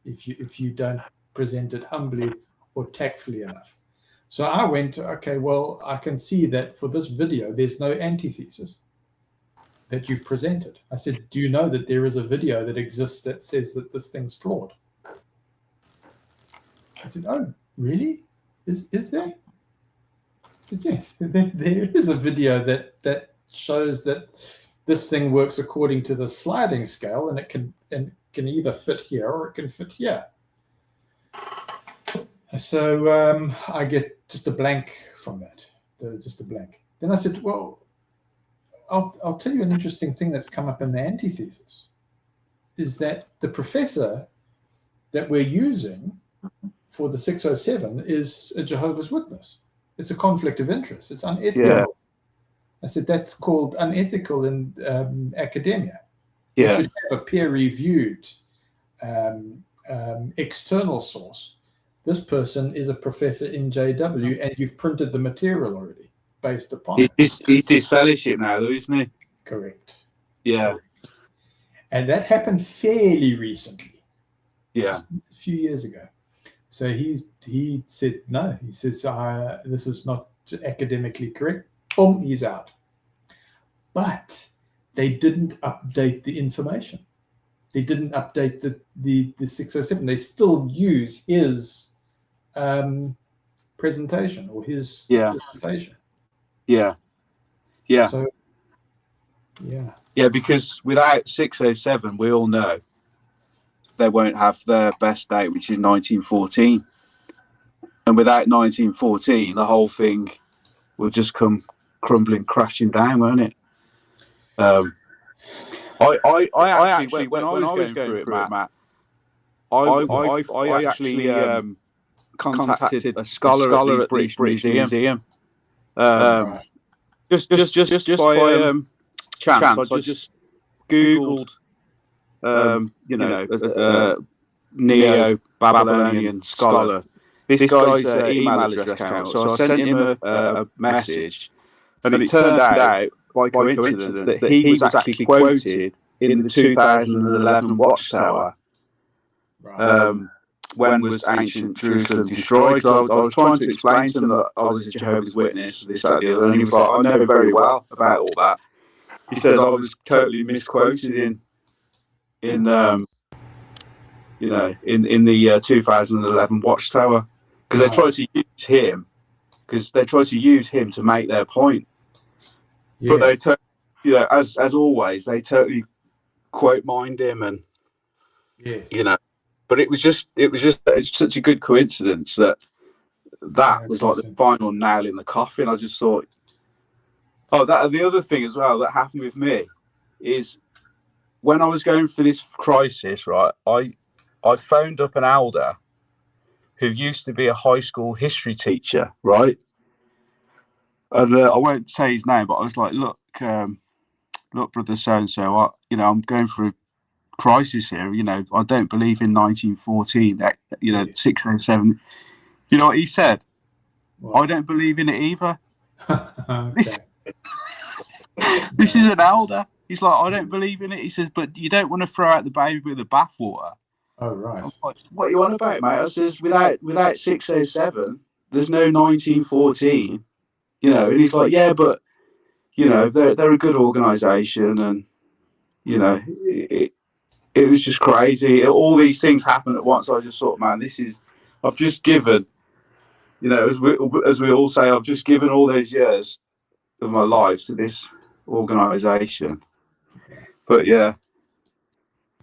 if you don't present it humbly or tactfully enough. So I went, okay, well, I can see that for this video, there's no antithesis that you've presented. I said, do you know that there is a video that exists that says that this thing's flawed? I said, oh, really? Is there? I said, yes, there is a video that shows that this thing works according to the sliding scale, and it can either fit here or it can fit here. So I get just a blank from that, just a blank. Then I said, well, I'll tell you an interesting thing that's come up in the antithesis, is that the professor that we're using for the 607 is a Jehovah's Witness. It's a conflict of interest. It's unethical. Yeah. I said, that's called unethical in academia. You should have a peer-reviewed external source. This person is a professor in JW, and you've printed the material already based upon it. He's disfellowship now, though, isn't he? Correct. Yeah. And that happened fairly recently. Yeah. A few years ago. So he said, no. He says, this is not academically correct. Boom, he's out. But they didn't update the information. They didn't update the 607. They still use his presentation or his dissertation. Yeah. Yeah. So, yeah. Yeah, because without 607, we all know they won't have their best date, which is 1914. And without 1914, the whole thing will just come crumbling, crashing down, won't it? I actually, when I was going through it, Matt, I actually contacted a scholar at the British Museum. Just by chance, I just Googled, Neo-Babylonian scholar. This guy's email address came out, so I sent him a message, and it turned out, by coincidence, that he was actually quoted in the 2011 Watchtower. Right. When was ancient Jerusalem destroyed? Because I was trying to explain to him that I was a Jehovah's Witness, this, that, the other, and he was like, I know very well about all that. He said I was totally misquoted in the 2011 Watchtower, because they tried to use him, to make their point. Yeah. But they, as always, they totally quote mined him, and Yes. But it's such a good coincidence that was like the final nail in the coffin. I just thought, the other thing as well that happened with me is when I was going through this crisis, right, I phoned up an elder who used to be a high school history teacher, right? And I won't say his name, but I was like, look, brother so-and-so, I'm going through a crisis here. I don't believe in 1914, 607. You know what he said? What? I don't believe in it either. This is an elder. He's like, I don't believe in it. He says, but you don't want to throw out the baby with the bathwater. Oh, right. I'm like, what are you on about, mate? I says, without 607, there's no 1914. And he's like, yeah, but they're a good organisation, and it was just crazy. All these things happened at once. I just thought, man, I've just given, as we all say, I've just given all those years of my life to this organisation. But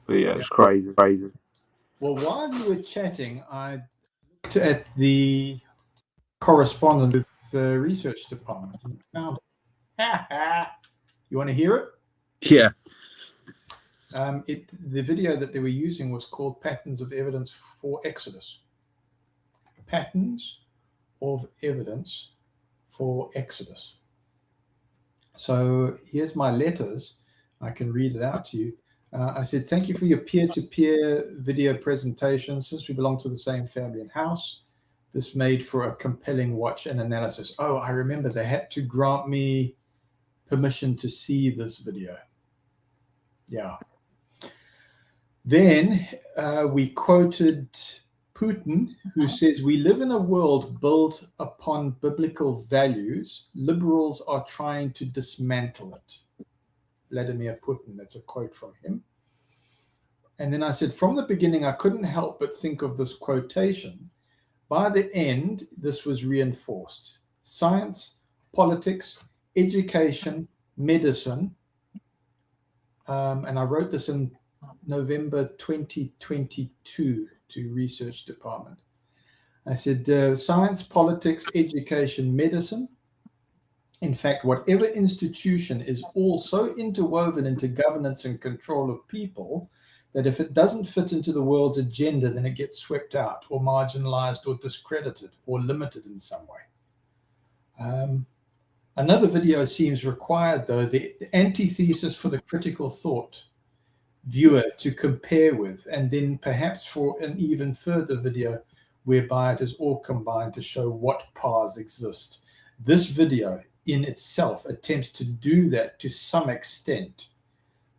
it's crazy. Well, while you were chatting, I looked at the correspondence with the research department and found it. You want to hear it? Yeah. The video that they were using was called Patterns of Evidence for Exodus. Patterns of Evidence for Exodus. So here's my letters. I can read it out to you. I said, thank you for your peer-to-peer video presentation. Since we belong to the same family and house, this made for a compelling watch and analysis. Oh, I remember they had to grant me permission to see this video. Yeah. Then we quoted Putin, who says, we live in a world built upon biblical values. Liberals are trying to dismantle it. Vladimir Putin, that's a quote from him. And then I said, from the beginning, I couldn't help but think of this quotation. By the end, this was reinforced. Science, politics, education, medicine. And I wrote this in November 2022 to research department. I said, science, politics, education, medicine. In fact, whatever institution is all so interwoven into governance and control of people that if it doesn't fit into the world's agenda, then it gets swept out or marginalized or discredited or limited in some way. Another video seems required, though, the antithesis for the critical thought viewer to compare with, and then perhaps for an even further video whereby it is all combined to show what paths exist. This video in itself attempts to do that to some extent.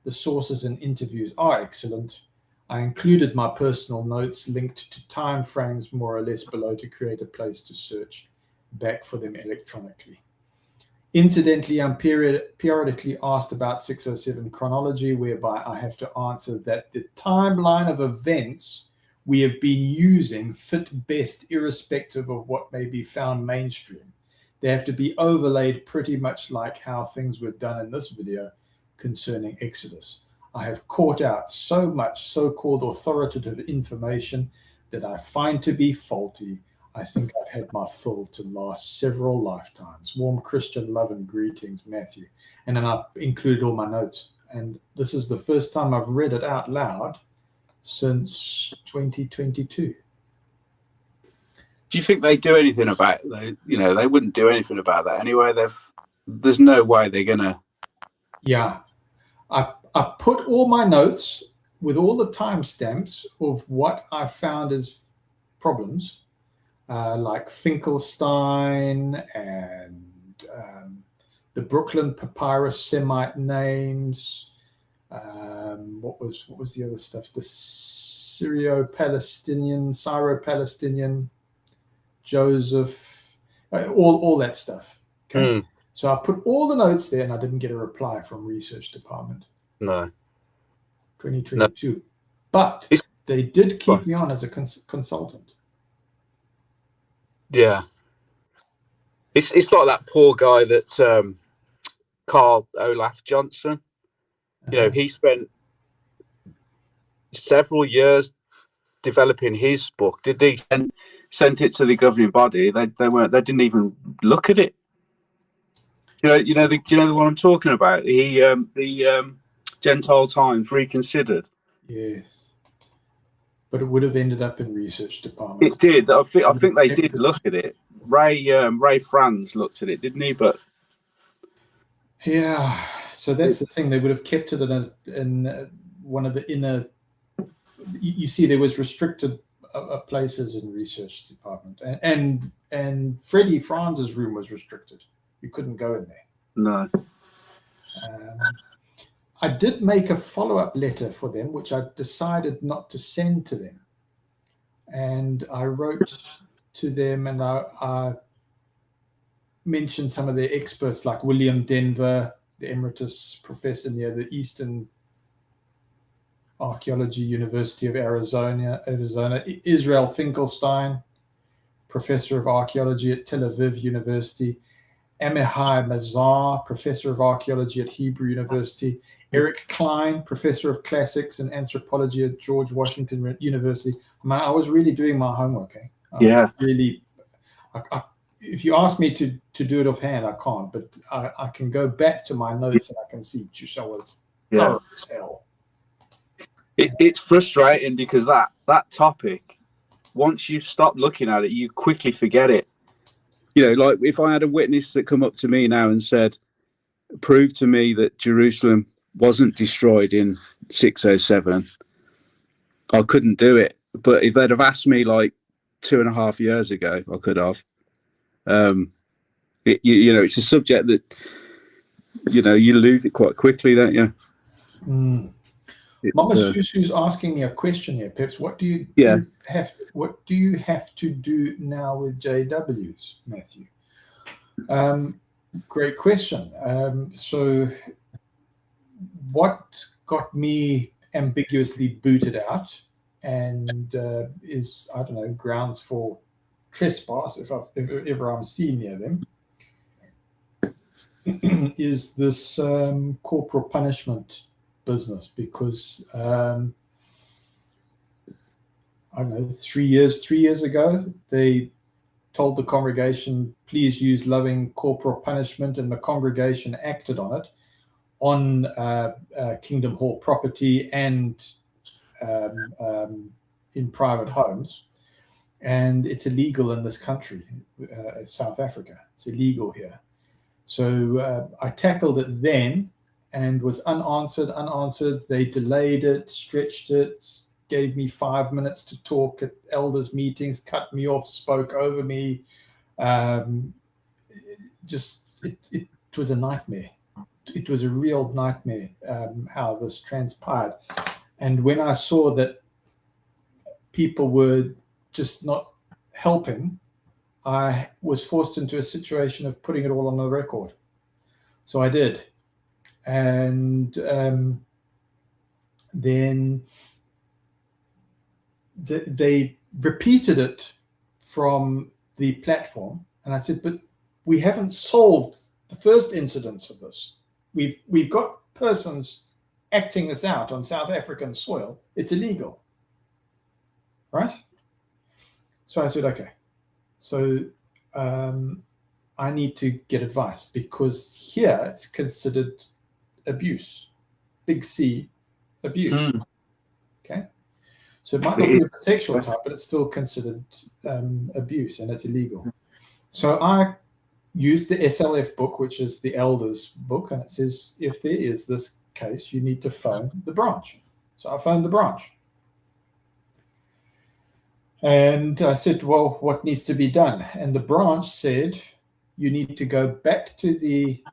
The sources and interviews are excellent. I included my personal notes linked to time frames more or less below to create a place to search back for them electronically. Incidentally, I'm periodically asked about 607 chronology, whereby I have to answer that the timeline of events we have been using fit best irrespective of what may be found mainstream. They have to be overlaid pretty much like how things were done in this video concerning Exodus. I have caught out so much so-called authoritative information that I find to be faulty. I think I've had my fill to last several lifetimes. Warm Christian love and greetings, Matthew. And then I included all my notes. And this is the first time I've read it out loud since 2022. Do you think they do anything about it? They wouldn't do anything about that anyway. There's no way they're gonna. Yeah, I put all my notes with all the timestamps of what I found as problems, like Finkelstein and the Brooklyn Papyrus Semite names. What was the other stuff? The Syro-Palestinian, Joseph, all that stuff. Okay. So I put all the notes there, and I didn't get a reply from research department. No. 2022. No. But they did keep me on as a consultant. Yeah. It's like that poor guy that Carl Olaf Johnson. You know, he spent several years developing his book. Did they sent it to the governing body? They didn't even look at it. Do you know the one I'm talking about? The Gentile Times Reconsidered. Yes, but it would have ended up in research department. It did. I think they did look at it. Ray Franz looked at it, didn't he? But yeah, so that's the thing. They would have kept it in one of the inner. You see, there was restricted places in research department, and Freddie Franz's room was restricted. You couldn't go in there. No. I did make a follow-up letter for them, which I decided not to send to them. And I wrote to them, and I mentioned some of their experts, like William Denver, the emeritus professor near the Eastern Archaeology University of Arizona, Israel Finkelstein, professor of archaeology at Tel Aviv University, Amihai Mazar, professor of archaeology at Hebrew University, Eric Klein, professor of classics and anthropology at George Washington University. I was really doing my homework. Yeah. Really, if you ask me to do it offhand, I can't, but I can go back to my notes and I can see Chusha was thorough as hell. It's frustrating because that topic, once you stop looking at it, you quickly forget it. You know, like if I had a witness that come up to me now and said, prove to me that Jerusalem wasn't destroyed in 607, I couldn't do it. But if they'd have asked me like 2.5 years ago, I could have. You know, it's a subject that, you know, you lose it quite quickly, don't you? Mama Susu's asking me a question here, Peps. What do you have to do now with JWs, Matthew? Great question. So what got me ambiguously booted out and is, I don't know, grounds for trespass if ever I'm seen near them is this corporal punishment business, because I don't know, 3 years ago they told the congregation, please use loving corporal punishment, and the congregation acted on it on Kingdom Hall property and in private homes, and it's illegal in this country, South Africa. It's illegal here. So I tackled it then and was unanswered. They delayed it, stretched it, gave me 5 minutes to talk at elders meetings, cut me off, spoke over me. It was a nightmare. It was a real nightmare how this transpired. And when I saw that people were just not helping, I was forced into a situation of putting it all on the record. So I did. And then they repeated it from the platform. And I said, but we haven't solved the first incidents of this. We've got persons acting this out on South African soil. It's illegal. Right? So I said, okay. So I need to get advice, because here it's considered abuse, big C, abuse. Okay, so it might not be of a sexual type, but it's still considered abuse, and it's illegal. So I used the SLF book, which is the elders book, and it says if there is this case, you need to phone the branch. So I phoned the branch. And I said, well, what needs to be done? And the branch said, you need to go back to the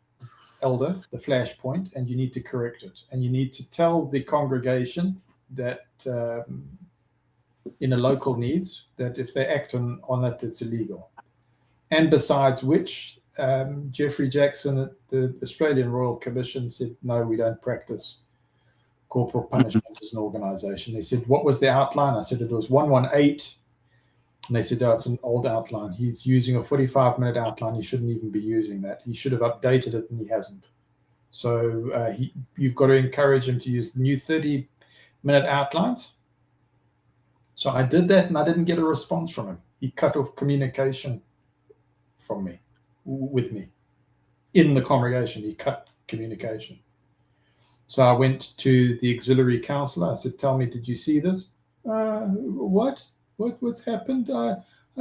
elder, the flashpoint, and you need to correct it. And you need to tell the congregation that in a local needs, that if they act on it, it's illegal. And besides which, Jeffrey Jackson at the Australian Royal Commission said, no, we don't practice corporal punishment as an organization. They said, what was the outline? I said, it was 118. And they said, oh, it's an old outline. He's using a 45-minute outline. He shouldn't even be using that. He should have updated it, and he hasn't. So you've got to encourage him to use the new 30-minute outlines. So I did that, and I didn't get a response from him. He cut off communication from me, with me. In the congregation, he cut communication. So I went to the auxiliary counselor. I said, tell me, did you see this? What's happened? I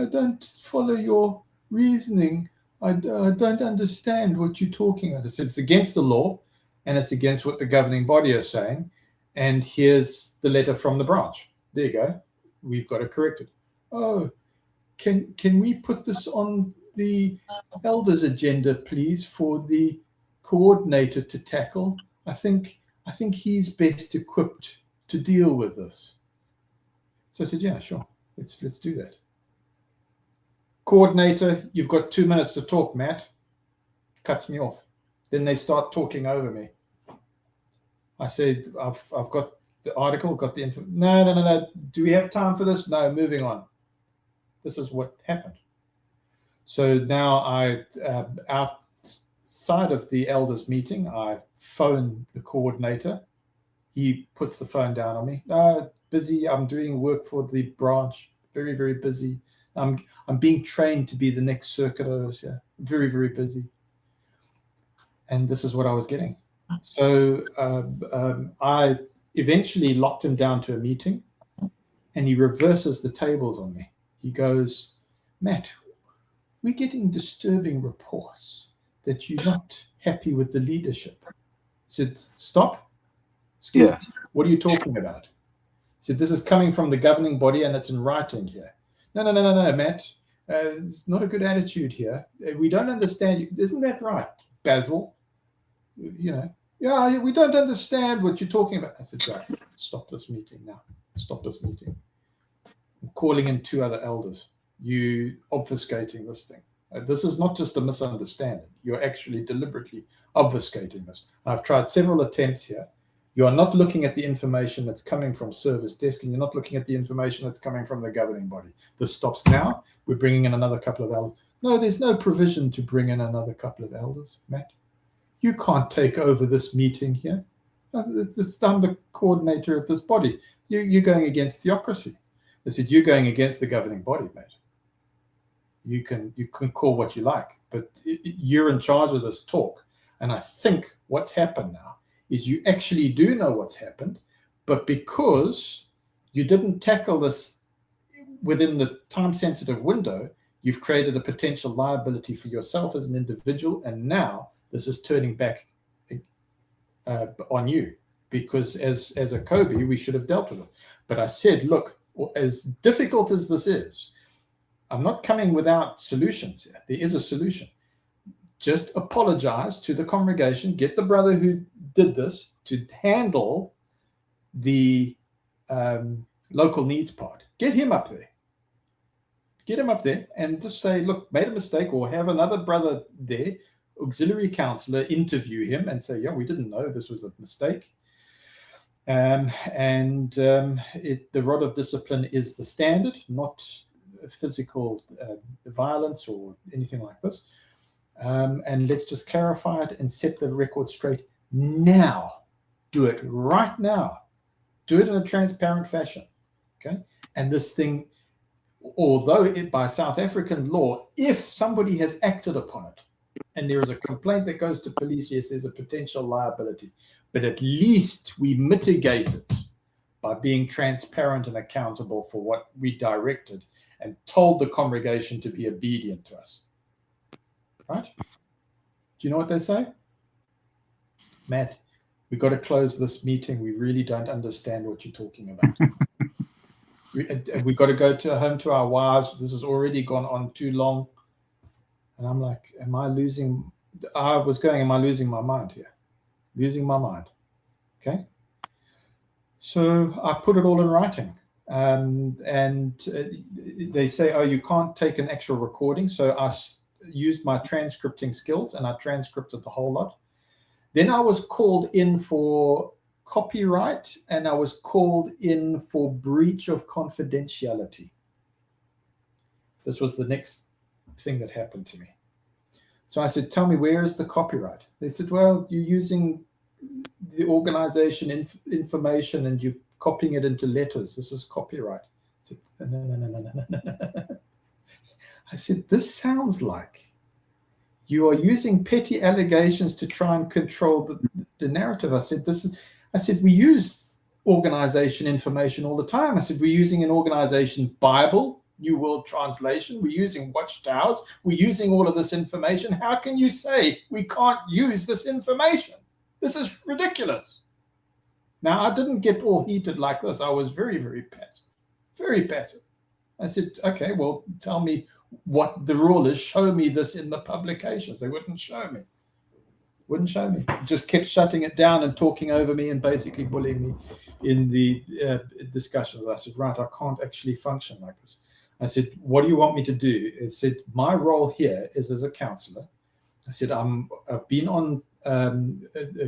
don't follow your reasoning. I don't understand what you're talking about. I said, it's against the law, and it's against what the governing body are saying. And here's the letter from the branch. There you go. We've got to correct it. Oh, can we put this on the elders' agenda, please, for the coordinator to tackle? I think he's best equipped to deal with this. So I said, yeah, sure. Let's do that. Coordinator, you've got 2 minutes to talk, Matt. Cuts me off. Then they start talking over me. I said, I've got the article, got the info. No. Do we have time for this? No, moving on. This is what happened. So now outside of the elders meeting, I phone the coordinator. He puts the phone down on me. Busy. I'm doing work for the branch. Very, very busy. I'm being trained to be the next circuit overseer. Very, very busy. And this is what I was getting. So I eventually locked him down to a meeting, and he reverses the tables on me. He goes, Matt, we're getting disturbing reports that you're not happy with the leadership. I said, stop. Excuse me. What are you talking about? He said, this is coming from the governing body, and it's in writing here. No, Matt. It's not a good attitude here. We don't understand you. Isn't that right, Basil? Yeah, we don't understand what you're talking about. I said, right, stop this meeting now. Stop this meeting. I'm calling in 2 other elders. You obfuscating this thing. This is not just a misunderstanding. You're actually deliberately obfuscating this. I've tried several attempts here. You are not looking at the information that's coming from service desk, and you're not looking at the information that's coming from the governing body. This stops now. We're bringing in another couple of elders. No, there's no provision to bring in another couple of elders, Matt. You can't take over this meeting here. I'm the coordinator of this body. You're going against theocracy. I said, you're going against the governing body, Matt. You can call what you like, but you're in charge of this talk. And I think what's happened now is you actually do know what's happened, but because you didn't tackle this within the time-sensitive window, you've created a potential liability for yourself as an individual, and now this is turning back on you, because as a Kobe, we should have dealt with it. But I said, look, as difficult as this is, I'm not coming without solutions here. There is a solution. Just apologize to the congregation, get the brother who did this to handle the local needs part. Get him up there. Get him up there and just say, look, made a mistake, or have another brother there, auxiliary counselor, interview him and say, yeah, we didn't know this was a mistake. The rod of discipline is the standard, not physical violence or anything like this. And let's just clarify it and set the record straight now. Do it right now. Do it in a transparent fashion. Okay. And this thing, although by South African law, if somebody has acted upon it and there is a complaint that goes to police, yes, there's a potential liability. But at least we mitigate it by being transparent and accountable for what we directed and told the congregation to be obedient to us. Right? Do you know what they say? Matt, we got to close this meeting. We really don't understand what you're talking about. we got to go home to our wives. This has already gone on too long. And I'm like, am I losing my mind here? Losing my mind. Okay. So I put it all in writing. They say, oh, you can't take an actual recording. So I used my transcripting skills and I transcripted the whole lot. Then I was called in for copyright and I was called in for breach of confidentiality. This was the next thing that happened to me. So I said, tell me, where is the copyright? They said, well, you're using the organization information and you're copying it into letters. This is copyright. I said, no. I said, this sounds like you are using petty allegations to try and control the narrative. I said, we use organization information all the time. I said, we're using an organization Bible, New World Translation. We're using watchtowers. We're using all of this information. How can you say we can't use this information? This is ridiculous. Now, I didn't get all heated like this. I was very, very passive, very passive. I said, okay, well, tell me what the rule is. Show me this in the publications. They wouldn't show me. Wouldn't show me. Just kept shutting it down and talking over me and basically bullying me in the discussions. I said, right, I can't actually function like this. I said, what do you want me to do? It said, my role here is as a counselor. I said, I've been on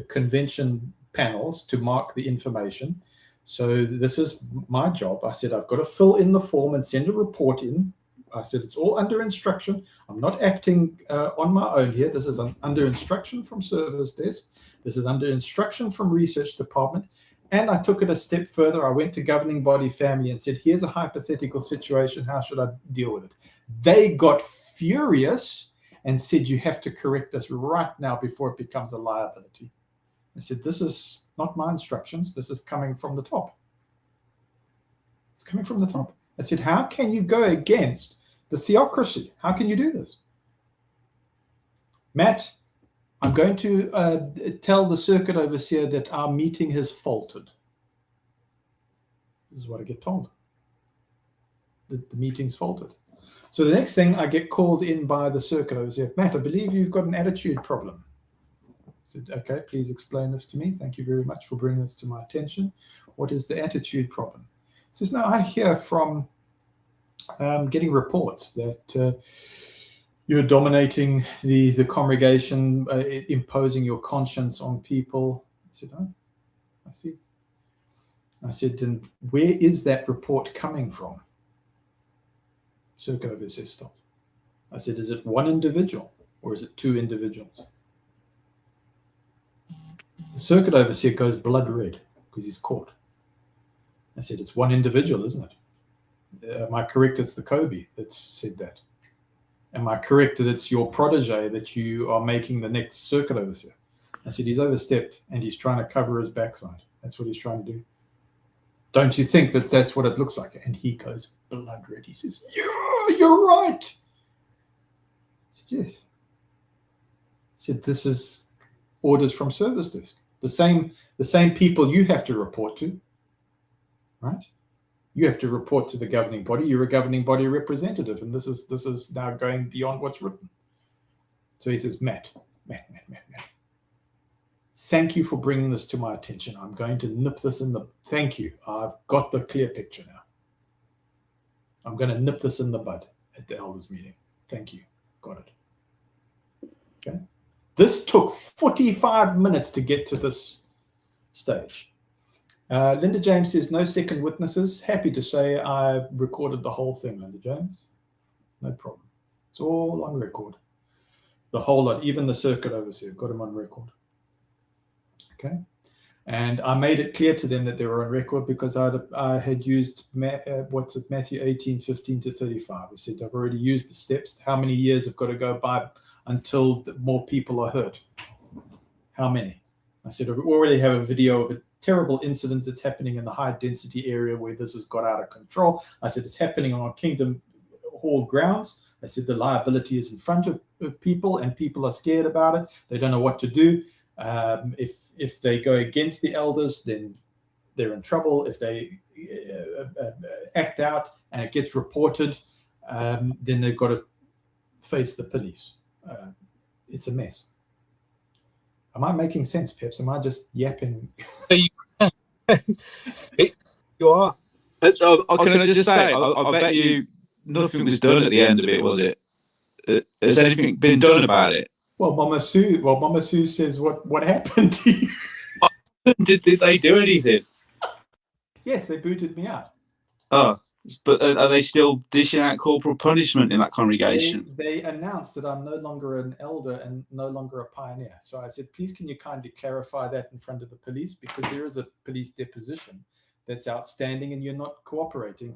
convention panels to mark the information. So this is my job. I said, I've got to fill in the form and send a report in. I said, it's all under instruction. I'm not acting on my own here. This is under instruction from service desk. This is under instruction from research department. And I took it a step further. I went to governing body family and said, here's a hypothetical situation. How should I deal with it? They got furious and said, you have to correct this right now before it becomes a liability. I said, this is not my instructions. This is coming from the top. It's coming from the top. I said, how can you go against the theocracy? How can you do this? Matt, I'm going to tell the circuit overseer that our meeting has faltered. This is what I get told. That the meeting's faltered. So the next thing, I get called in by the circuit overseer. Matt, I believe you've got an attitude problem. I said, okay, please explain this to me. Thank you very much for bringing this to my attention. What is the attitude problem? He says, no, I hear from getting reports that you're dominating the congregation, imposing your conscience on people. I said, oh, I see. I said, and where is that report coming from? Circuit overseer stopped. I said, is it one individual or is it two individuals? The circuit overseer goes blood red because he's caught. I said, it's one individual, isn't it? Am I correct? It's the Kobe that said that. Am I correct that it's your protege that you are making the next circuit overseer? I said, he's overstepped and he's trying to cover his backside. That's what he's trying to do. Don't you think that that's what it looks like? And he goes blood red. He says, yeah, you're right. I said, yes. I said, this is orders from service desk. The same people you have to report to, right? You have to report to the governing body. You're a governing body representative, and this is now going beyond what's written. So he says, Matt. Thank you for bringing this to my attention. I'm going to nip this in the. Thank you. I've got the clear picture now. I'm going to nip this in the bud at the elders meeting. Thank you. Got it. Okay. This took 45 minutes to get to this stage. Linda James says, no second witnesses. Happy to say I recorded the whole thing, Linda James. No problem. It's all on record. The whole lot, even the circuit overseer, got him on record. Okay. And I made it clear to them that they were on record because I had used, Matthew 18, 15 to 35. I said, I've already used the steps. How many years have got to go by until more people are hurt? How many? I said, I already have a video of a terrible incident that's happening in the high density area where this has got out of control. I said, it's happening on Kingdom Hall grounds. I said, the liability is in front of people and people are scared about it. They don't know what to do. If they go against the elders, then they're in trouble. If they act out and it gets reported, then they've got to face the police. It's a mess. Am I making sense, Peps? Am I just yapping? You are. So, can I just say, I bet you nothing was done at the end of it, was it? Has anything been done about it? Well, Mama Sue says, what happened to you? Did they do anything? Yes, they booted me out. Oh, but are they still dishing out corporal punishment in that congregation? They announced that I'm no longer an elder and no longer a pioneer. So I said, please, can you kindly clarify that in front of the police? Because there is a police deposition that's outstanding and you're not cooperating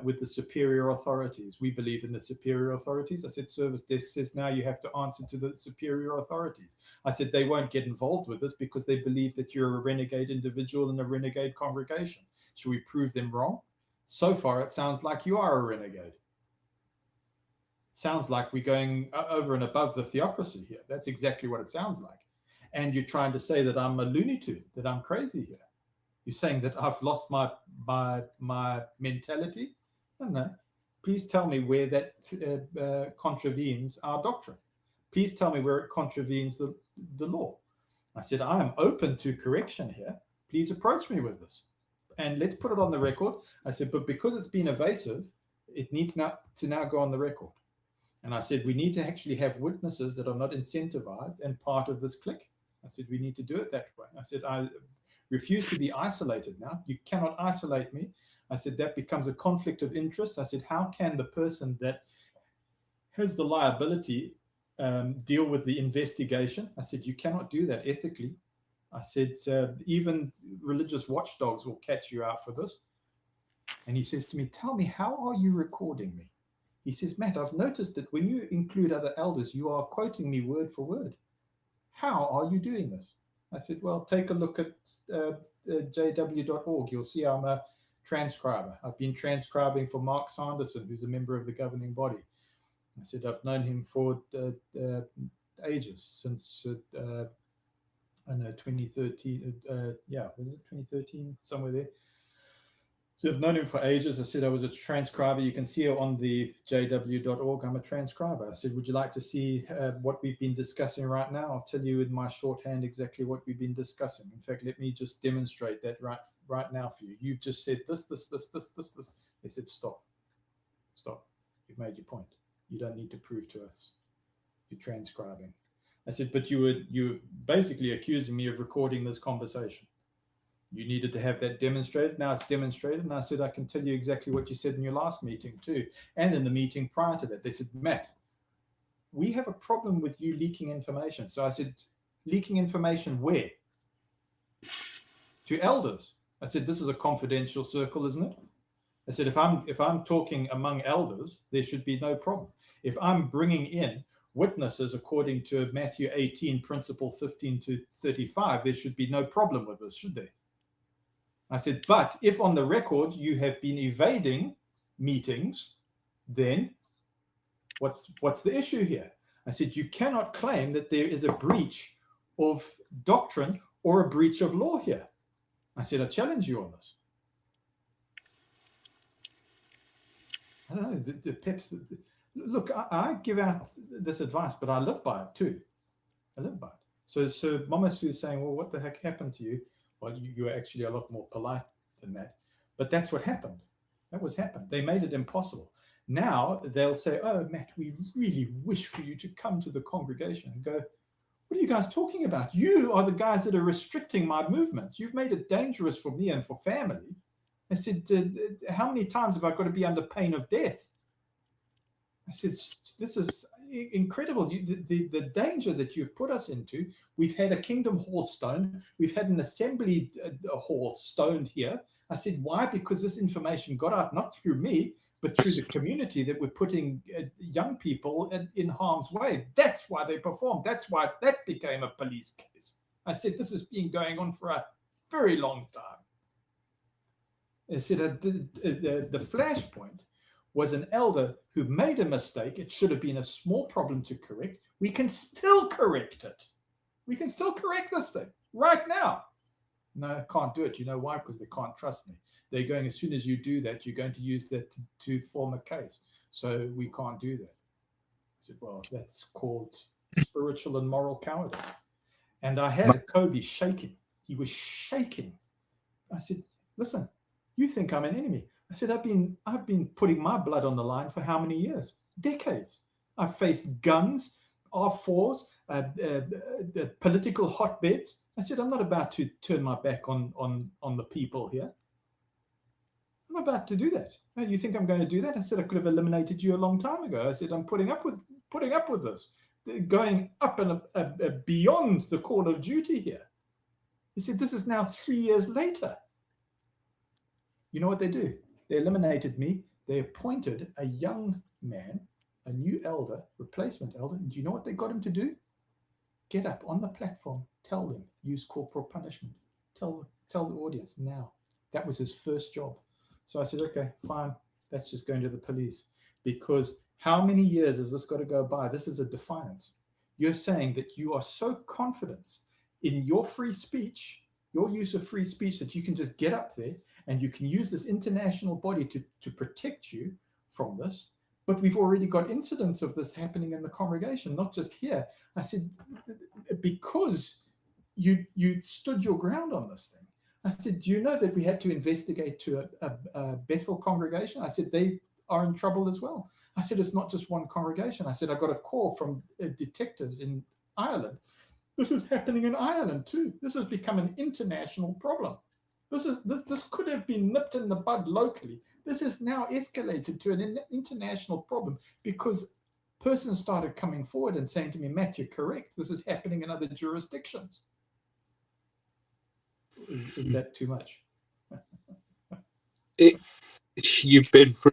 with the superior authorities. We believe in the superior authorities. I said, service desk says now you have to answer to the superior authorities. I said, they won't get involved with this because they believe that you're a renegade individual in a renegade congregation. Should we prove them wrong? So far, it sounds like you are a renegade. It sounds like we're going over and above the theocracy here. That's exactly what it sounds like. And you're trying to say that I'm a Looney Tune, that I'm crazy here. You're saying that I've lost my mentality? No. Please tell me where that contravenes our doctrine. Please tell me where it contravenes the law. I said, I am open to correction here. Please approach me with this. And let's put it on the record. I said, but because it's been evasive, it needs now go on the record. And I said, we need to actually have witnesses that are not incentivized and part of this clique. I said, we need to do it that way. I said, I refuse to be isolated now. You cannot isolate me. I said, that becomes a conflict of interest. I said, how can the person that has the liability deal with the investigation? I said, you cannot do that ethically. I said, even religious watchdogs will catch you out for this. And he says to me, tell me, how are you recording me? He says, Matt, I've noticed that when you include other elders, you are quoting me word for word. How are you doing this? I said, well, take a look at JW.org. You'll see I'm a transcriber. I've been transcribing for Mark Sanderson, who's a member of the governing body. I said, I've known him for ages, since 2013. Was it 2013? Somewhere there. So I've known him for ages. I said I was a transcriber. You can see it on the jw.org. I'm a transcriber. I said, would you like to see what we've been discussing right now? I'll tell you in my shorthand exactly what we've been discussing. In fact, let me just demonstrate that right now for you. You've just said this. They said, stop. You've made your point. You don't need to prove to us. You're transcribing. I said, but you were basically accusing me of recording this conversation. You needed to have that demonstrated. Now it's demonstrated. And I said, I can tell you exactly what you said in your last meeting too. And in the meeting prior to that, they said, Matt, we have a problem with you leaking information. So I said, leaking information where? To elders. I said, this is a confidential circle, isn't it? I said, if I'm talking among elders, there should be no problem. If I'm bringing in witnesses according to Matthew 18, principle 15 to 35, there should be no problem with this, should there? I said, but if on the record you have been evading meetings, then what's the issue here? I said, you cannot claim that there is a breach of doctrine or a breach of law here. I said, I challenge you on this. I don't know, the Peps. Look, I give out this advice, but I live by it too. I live by it. So Mama Sue is saying, well, what the heck happened to you? Well, you were actually a lot more polite than that. But that's what happened. That was happened. They made it impossible. Now they'll say, oh, Matt, we really wish for you to come to the congregation. And go, what are you guys talking about? You are the guys that are restricting my movements. You've made it dangerous for me and for family. I said, how many times have I got to be under pain of death? I said, this is incredible. The danger that you've put us into. We've had a kingdom hall stoned. We've had an assembly hall stoned here. I said, why? Because this information got out, not through me, but through the community, that we're putting young people in harm's way. That's why they performed. That's why that became a police case. I said, this has been going on for a very long time. I said, the flashpoint was an elder who made a mistake. It should have been a small problem to correct. We can still correct it. We can still correct this thing right now. No, I can't do it. You know why? Because they can't trust me. They're going, as soon as you do that, you're going to use that to form a case. So we can't do that. I said, well, that's called spiritual and moral cowardice. And I had Kobe shaking. He was shaking. I said, listen, you think I'm an enemy. I said, I've been putting my blood on the line for how many years? Decades. I've faced guns, R4s, political hotbeds. I said, I'm not about to turn my back on the people here. I'm about to do that. You think I'm going to do that? I said, I could have eliminated you a long time ago. I said, I'm putting up with this, going up and beyond the call of duty here. He said, this is now 3 years later. You know what they do? They eliminated me. They appointed a young man, a new elder, replacement elder. And do you know what they got him to do? Get up on the platform, tell them, use corporal punishment. Tell the audience now. That was his first job. So I said, okay, fine. That's just going to the police. Because how many years has this got to go by? This is a defiance. You're saying that you are so confident in your free speech, your use of free speech, that you can just get up there and you can use this international body to protect you from this. But we've already got incidents of this happening in the congregation, not just here. I said, because you stood your ground on this thing. I said, do you know that we had to investigate to a Bethel congregation? I said, they are in trouble as well. I said, it's not just one congregation. I said, I got a call from detectives in Ireland. This is happening in Ireland too. This has become an international problem. This could have been nipped in the bud locally. This has now escalated to an international problem because persons started coming forward and saying to me, Matt, you're correct. This is happening in other jurisdictions. Is that too much? You've been through.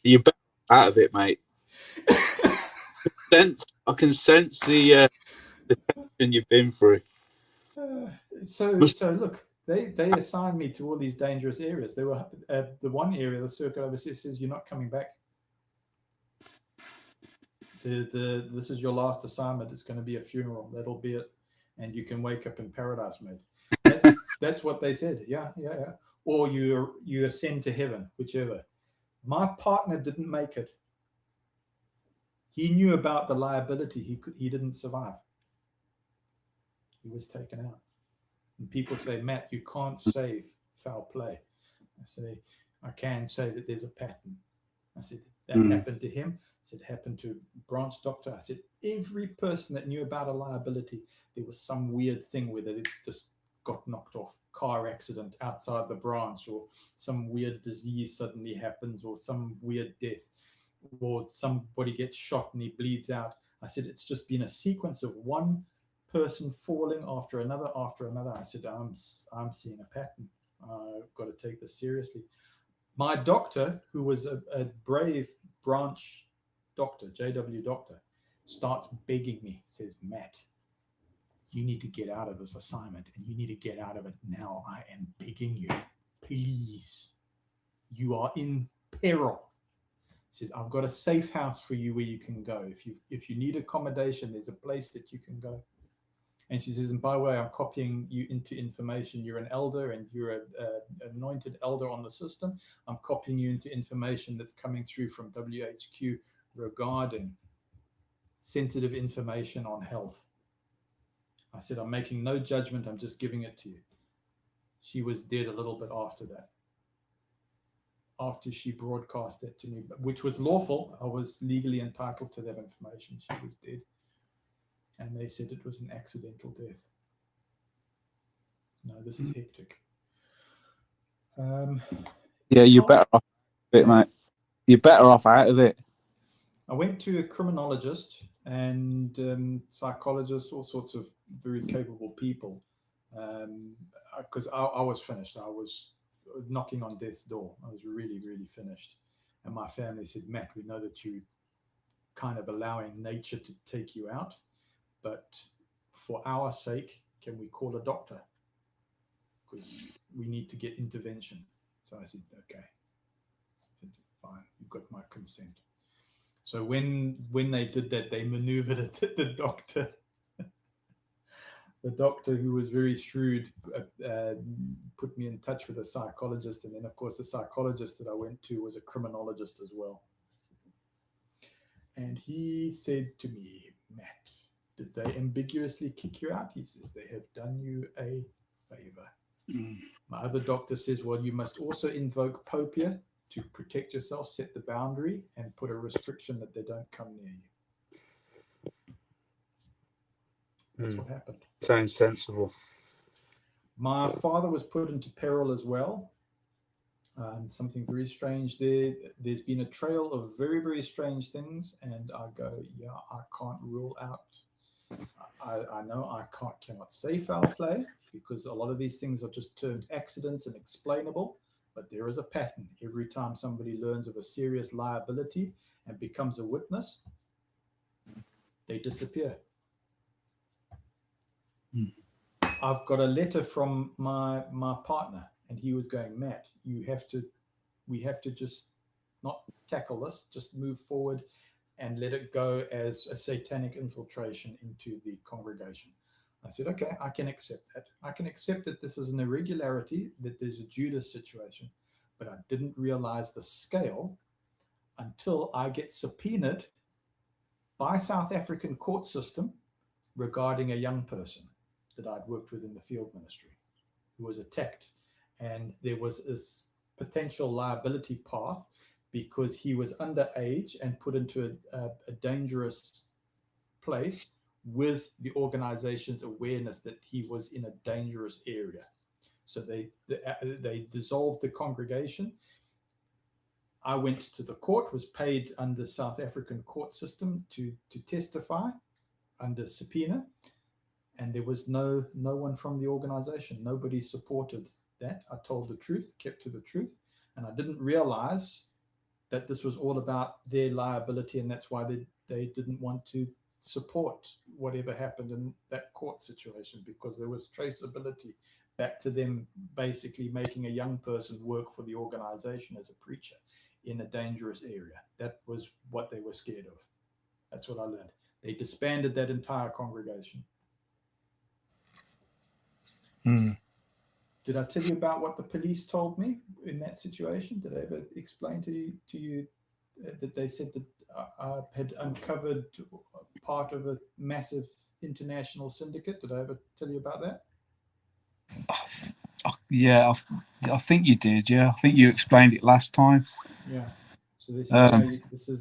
You're better out of it, mate. I can sense the tension you've been through. So look, they assigned me to all these dangerous areas. They were the one area, the circuit overseas says you're not coming back. This is your last assignment. It's going to be a funeral. That'll be it, and you can wake up in paradise, mate. That's what they said. Yeah. Or you ascend to heaven, whichever. My partner didn't make it. He knew about the liability. He didn't survive. He was taken out. And people say, Matt, you can't save foul play. I say, I can say that there's a pattern. I said, that happened to him. I said, it happened to branch doctor. I said, every person that knew about a liability, there was some weird thing where they just got knocked off. Car accident outside the branch, or some weird disease suddenly happens, or some weird death, or somebody gets shot and he bleeds out. I said, it's just been a sequence of one person falling after another. I said, I'm seeing a pattern. I've got to take this seriously. My doctor, who was a brave branch doctor, JW doctor, starts begging me, says, Matt, you need to get out of this assignment, and you need to get out of it now. I am begging you, please. You are in peril. He says, I've got a safe house for you where you can go. If you need accommodation, there's a place that you can go. And she says, and by the way, I'm copying you into information. You're an elder and you're an anointed elder on the system. I'm copying you into information that's coming through from WHQ regarding sensitive information on health. I said, I'm making no judgment. I'm just giving it to you. She was dead a little bit after that. After she broadcast that to me, which was lawful. I was legally entitled to that information. She was dead. And they said it was an accidental death. No, this is hectic. Yeah, you're better off out of it, mate. You're better off out of it. I went to a criminologist and psychologist, all sorts of very capable people, because I was finished. I was knocking on death's door. I was really, really finished. And my family said, Matt, we know that you kind of allowing nature to take you out, but for our sake, can we call a doctor? Because we need to get intervention. So I said, okay. I said, fine, you've got my consent. So when they did that, they maneuvered it at the doctor. the doctor, who was very shrewd, put me in touch with a psychologist. And then, of course, the psychologist that I went to was a criminologist as well. And he said to me, Matt, did they ambiguously kick you out? He says, they have done you a favor. My other doctor says, well, you must also invoke popia to protect yourself, set the boundary, and put a restriction that they don't come near you. That's what happened. Sounds sensible. My father was put into peril as well. Something very strange there. There's been a trail of very, very strange things, and I go, yeah, I can't rule out. I know I cannot say foul play, because a lot of these things are just termed accidents and explainable, but there is a pattern. Every time somebody learns of a serious liability and becomes a witness, they disappear. I've got a letter from my partner, and he was going, Matt, we have to just not tackle this, just move forward and let it go as a satanic infiltration into the congregation. I said, okay, I can accept that. I can accept that this is an irregularity, that there's a Judas situation, but I didn't realize the scale until I get subpoenaed by South African court system regarding a young person that I'd worked with in the field ministry who was attacked. And there was this potential liability path because he was underage and put into a dangerous place with the organization's awareness that he was in a dangerous area. So they dissolved the congregation. I went to the court, was paid under South African court system to testify under subpoena, and there was no one from the organization. Nobody supported that. I told the truth, kept to the truth, and I didn't realize that this was all about their liability, and that's why they didn't want to support whatever happened in that court situation, because there was traceability back to them basically making a young person work for the organization as a preacher in a dangerous area. That was what they were scared of. That's what I learned. They disbanded that entire congregation. Did I tell you about what the police told me in that situation? Did I ever explain to you that they said that I had uncovered part of a massive international syndicate? Did I ever tell you about that? Yeah, I think you did. Yeah, I think you explained it last time. Yeah. So they said,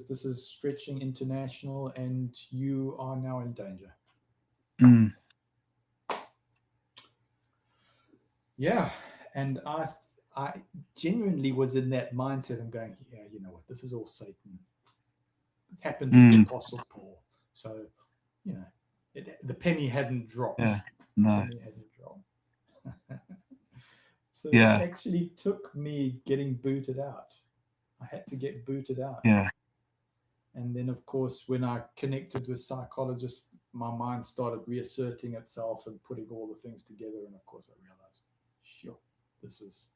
this is stretching international, and you are now in danger. Yeah, and I genuinely was in that mindset and going, yeah, you know what, this is all Satan. It happened to the Apostle Paul. So, you know, the penny hadn't dropped. Yeah, no. The penny hadn't dropped. So it actually took me getting booted out. I had to get booted out. Yeah. And then, of course, when I connected with psychologists, my mind started reasserting itself and putting all the things together. And, of course, I realized, sure, this is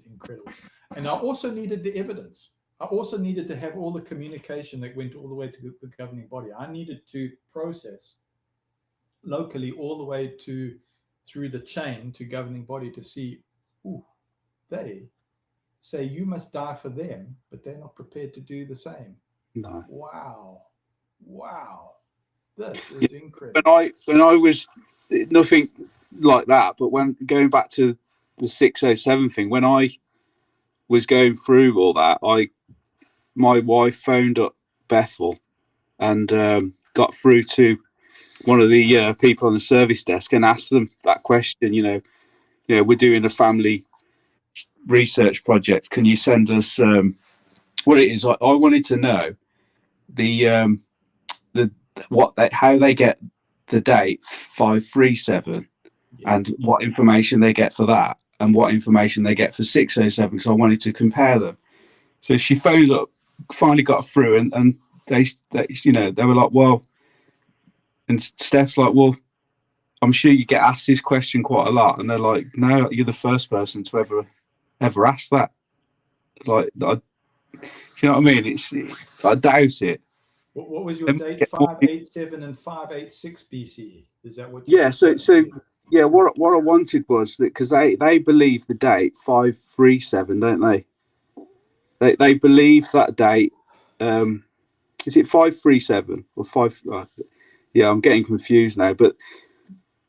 incredible. And I also needed the evidence. I also needed to have all the communication that went all the way to the governing body. I needed to process locally all the way through the chain to governing body to see, they say you must die for them, but they're not prepared to do the same. No. Wow. This is incredible. When I was nothing like that, but when going back to the 607 thing, when I was going through all that, my wife phoned up Bethel and got through to one of the people on the service desk and asked them that question. You know, we're doing a family research project. Can you send us what it is? I wanted to know how they get the date 537 and what information they get for that and what information they get for 607, because I wanted to compare them. So she phoned up, finally got through, and they were like, well, and Steph's like, well, I'm sure you get asked this question quite a lot, and they're like, no, you're the first person to ever ask that. Like, do you know what I mean? I doubt it. What was your date? 587 and 586 BCE. Is that what? Yeah. So yeah. What I wanted was that because they believe the date 537, don't they? They believe that date. Is it 537 or 5? Yeah, I'm getting confused now. But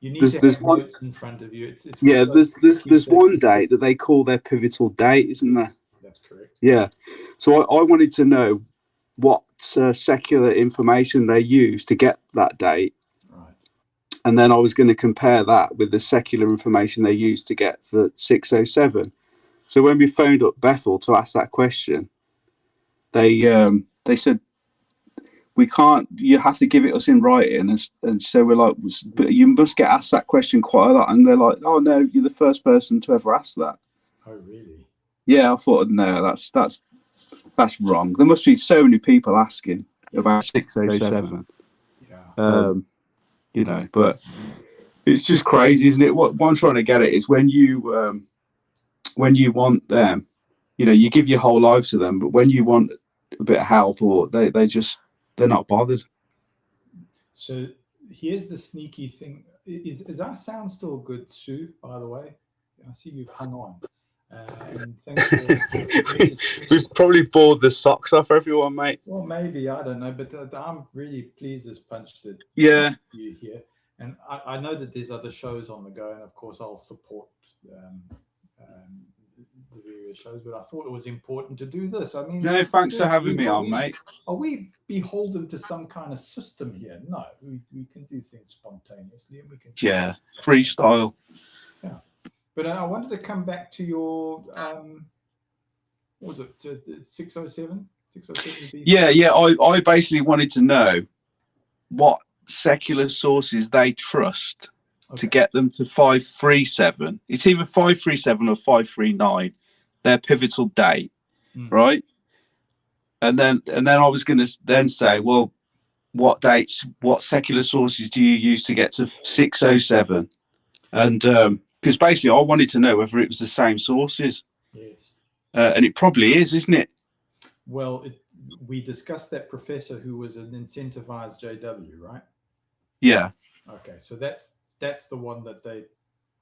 you need to have notes in front of you. It's yeah. There's one date that they call their pivotal date, isn't there? That's correct. Yeah. So I wanted to know what secular information they use to get that date. Right. And then I was going to compare that with the secular information they use to get for 607. So when we phoned up Bethel to ask that question, they said, we can't, you have to give it us in writing. And so we're like, but you must get asked that question quite a lot. And they're like, oh no, you're the first person to ever ask that. Oh, really? Yeah, I thought, no, that's wrong. There must be so many people asking about 607. Yeah. You know, but it's just crazy, isn't it? What I'm trying to get at is when you want them, you know, you give your whole life to them, but when you want a bit of help, or they're not bothered. So here's the sneaky thing: is our sound still good, Sue? By the way, I see you've hung on. And thanks for We've probably bored the socks off everyone, mate. Well, maybe, I don't know, but I'm really pleased as punch that Yeah, you're here. And I know that there's other shows on the go, and of course I'll support the various shows, but I thought it was important to do this. I mean, no, thanks for having me on, mate. Are we beholden to some kind of system here? No, we can do things spontaneously, and we can freestyle. Yeah. But I wanted to come back to your, what was it, 607? 607 BC? Yeah. I basically wanted to know what secular sources they trust to get them to 537. It's either 537 or 539, their pivotal date, right? And then I was going to then say, well, what secular sources do you use to get to 607? And because basically I wanted to know whether it was the same sources. Yes. And it probably is, isn't it? Well, we discussed that professor who was an incentivized JW, right? Yeah. Okay, so that's the one that they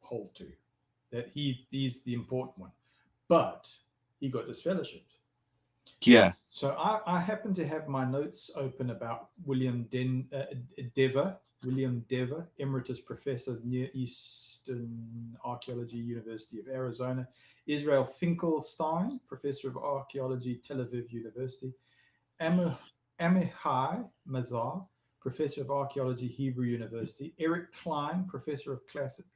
hold to. That he's the important one. But he got disfellowshipped. Yeah. So I happen to have my notes open about William Dever, Emeritus Professor, Near Eastern Archaeology, University of Arizona. Israel Finkelstein, Professor of Archaeology, Tel Aviv University. Amihai Mazar, Professor of Archaeology, Hebrew University. Eric Klein, Professor of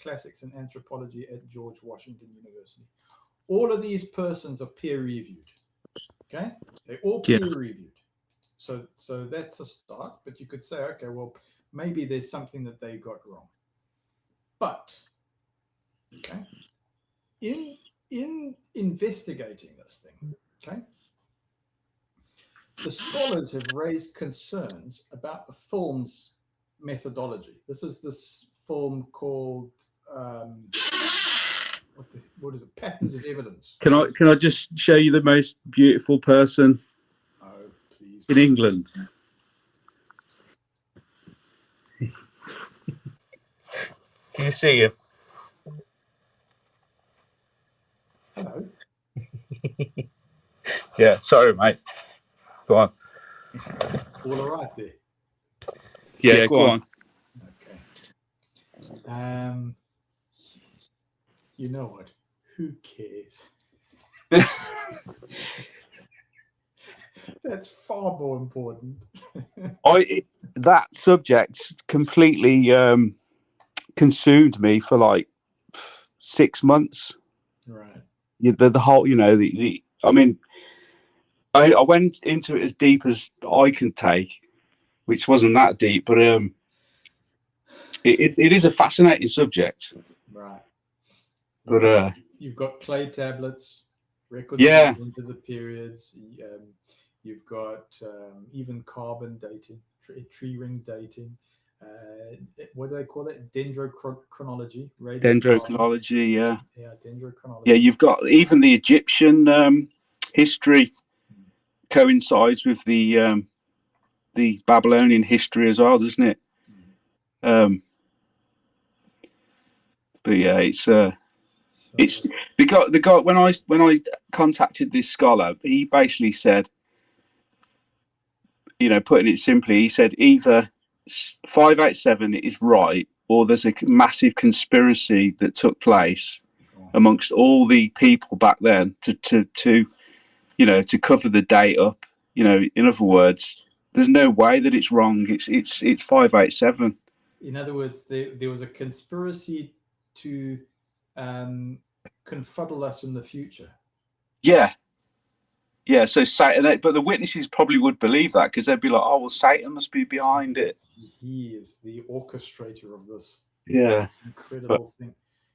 Classics and Anthropology at George Washington University. All of these persons are peer-reviewed. Okay, they're all peer-reviewed. So that's a start. But you could say, okay, well, maybe there's something that they got wrong. But okay, in investigating this thing, okay, the scholars have raised concerns about the film's methodology. This is this film called what is it? Patterns of Evidence. Can I just show you the most beautiful person please. in England? Can you see him? Hello. Yeah, sorry, mate. Go on. All right there. Yeah, go on. Okay. You know what? Who cares? That's far more important. That subject completely consumed me for like 6 months. Right. The whole, you know, I mean, I went into it as deep as I could take, which wasn't that deep, but it is a fascinating subject. Right. But you've got clay tablets, records into the periods. You've got even carbon dating, tree ring dating. What do they call it? Dendrochronology. Dendrochronology, yeah. Yeah, dendrochronology. Yeah, you've got even the Egyptian history coincides with the the Babylonian history as well, doesn't it? But yeah, it's the guy when I contacted this scholar, he basically said, putting it simply, he said either 587 is right, or there's a massive conspiracy that took place amongst all the people back then to cover the date up. In other words, there's no way that it's wrong. It's 587. In other words, there was a conspiracy to confuddle us in the future. Yeah. So Satan, but the witnesses probably would believe that, because they'd be like, "Oh, well, Satan must be behind it. He is the orchestrator of this incredible thing."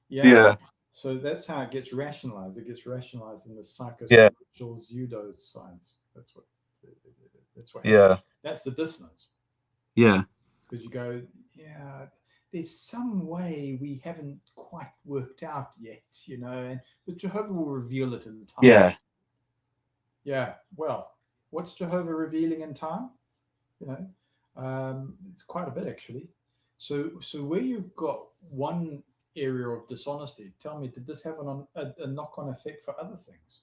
Yeah. So that's how it gets rationalized. It gets rationalized in the psychospiritual pseudoscience. That's what. Yeah. That's the dissonance. Yeah. Because you go, there's some way we haven't quite worked out yet, but Jehovah will reveal it in time. Yeah. Yeah. Well, what's Jehovah revealing in time? It's quite a bit, actually. So where you've got one area of dishonesty, tell me, did this have a knock-on effect for other things?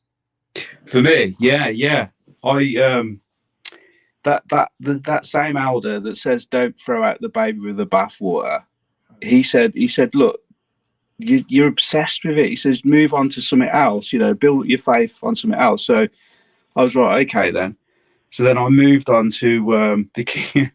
For me, yeah. I that same elder that says don't throw out the baby with the bathwater. He said, look, you're obsessed with it. He says, move on to something else. Build your faith on something else. So I was right. Okay, then. So then I moved on to the king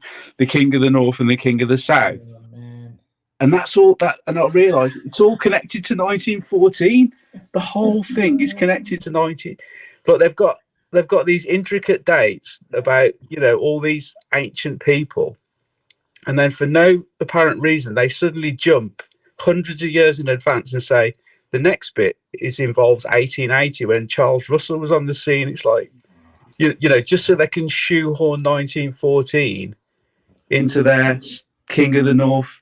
of the north and the king of the south. Oh, man. And that's all that. And I realised it's all connected to 1914. The whole thing is connected to 19. But they've got these intricate dates about all these ancient people, and then for no apparent reason they suddenly jump hundreds of years in advance and say the next bit involves 1880 when Charles Russell was on the scene. It's like just so they can shoehorn 1914 into their King of the North,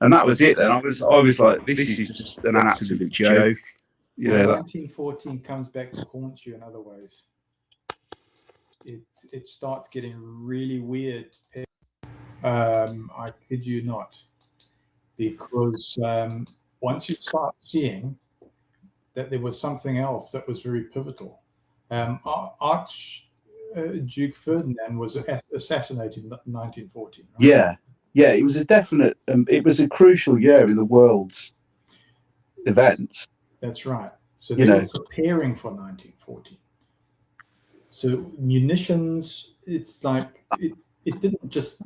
and that was it. Then I was like, this is just an absolute joke. 1914 comes back to haunt you in other ways. It starts getting really weird. I kid you not, because once you start seeing that there was something else that was very pivotal. Archduke Ferdinand was assassinated in 1914. Right? Yeah, it was a definite. It was a crucial year in the world's events. That's right. So they were preparing for 1914. So munitions, it's like it didn't just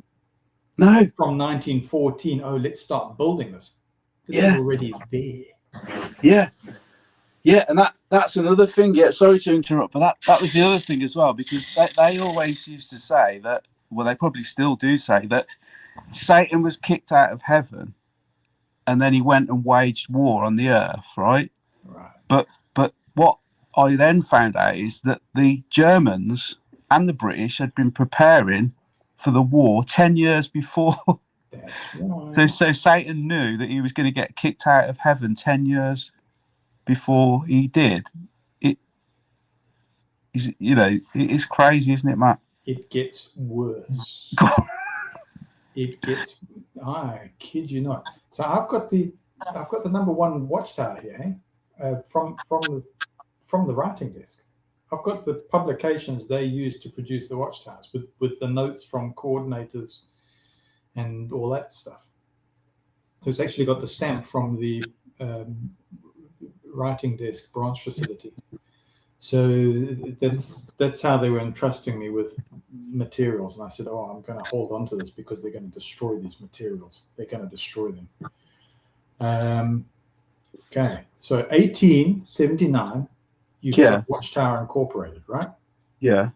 from 1914. Oh, let's start building this. This is already there. Yeah, and that's another thing. Yeah, sorry to interrupt, but that was the other thing as well, because they always used to say that. Well, they probably still do say that Satan was kicked out of heaven, and then he went and waged war on the earth, right? Right. But what I then found out is that the Germans and the British had been preparing for the war 10 years before. That's right. So Satan knew that he was going to get kicked out of heaven 10 years before he did. It's crazy, isn't it, Matt? It gets worse. I kid you not. So I've got the number one watchtower here, from the writing desk. I've got the publications they use to produce the watchtowers with the notes from coordinators and all that stuff. So it's actually got the stamp from the writing desk branch facility. So that's how they were entrusting me with materials. And I said, I'm going to hold on to this because they're going to destroy these materials. They're going to destroy them. Okay, so 1879, you've got Watchtower Incorporated, right? Yeah.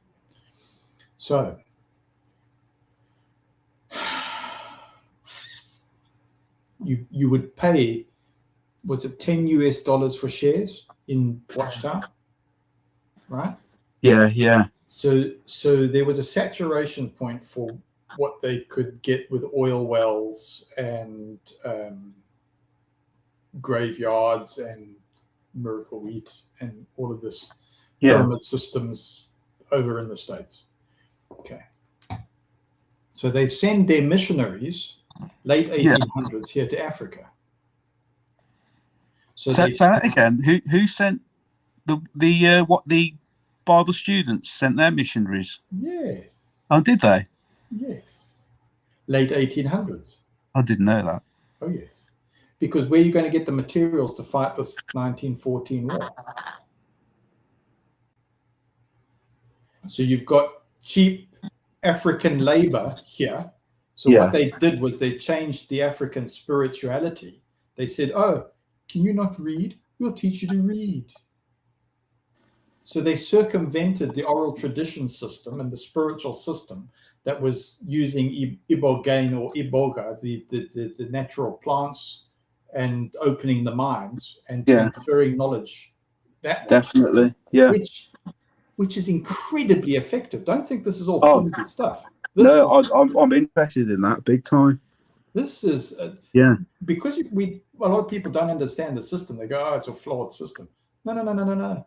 So you would pay, was it $10 for shares in Watchtower? Right? Yeah. So there was a saturation point for what they could get with oil wells and graveyards and miracle wheat and all of this pyramid systems over in the States. Okay. So they send their missionaries, late 1800s, here to Africa. So Say that again. Who sent the Bible students sent their missionaries? Yes. Oh, did they? Yes. Late 1800s. I didn't know that. Oh, yes. Because where are you going to get the materials to fight this 1914 war? So you've got cheap African labor here. So Yeah. what they did was they changed the African spirituality. They said, oh, can you not read? We'll teach you to read. So they circumvented the oral tradition system and the spiritual system that was using ibogaine or iboga, the natural plants, and opening the minds and transferring knowledge that way. Definitely, yeah. Which is incredibly effective. Don't think this is all flimsy stuff. I'm interested in that big time. This is because a lot of people don't understand the system. They go, "Oh, it's a flawed system." No.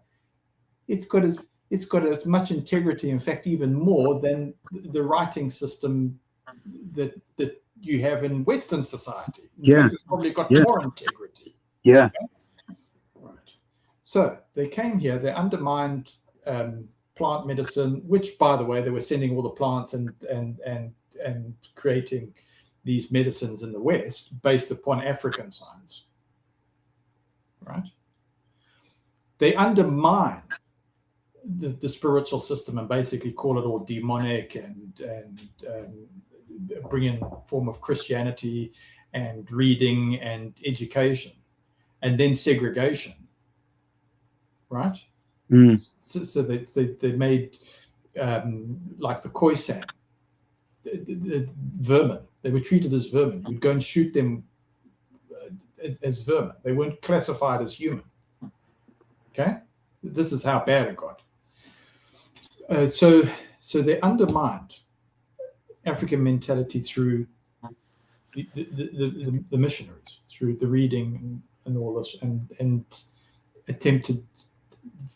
It's got as much integrity, in fact, even more than the writing system that you have in Western society. In fact, it's probably got more integrity. Yeah. Okay? Right. So they came here. They undermined plant medicine, which, by the way, they were sending all the plants and creating these medicines in the West based upon African science. Right. They undermined the spiritual system and basically call it all demonic and bring in a form of Christianity and reading and education, and then segregation, right? So they made like the Khoisan, the vermin. They were treated as vermin. You'd go and shoot them as vermin. They weren't classified as human. Okay, this is how bad it got. So they undermined African mentality through the missionaries, through the reading and all this, and attempted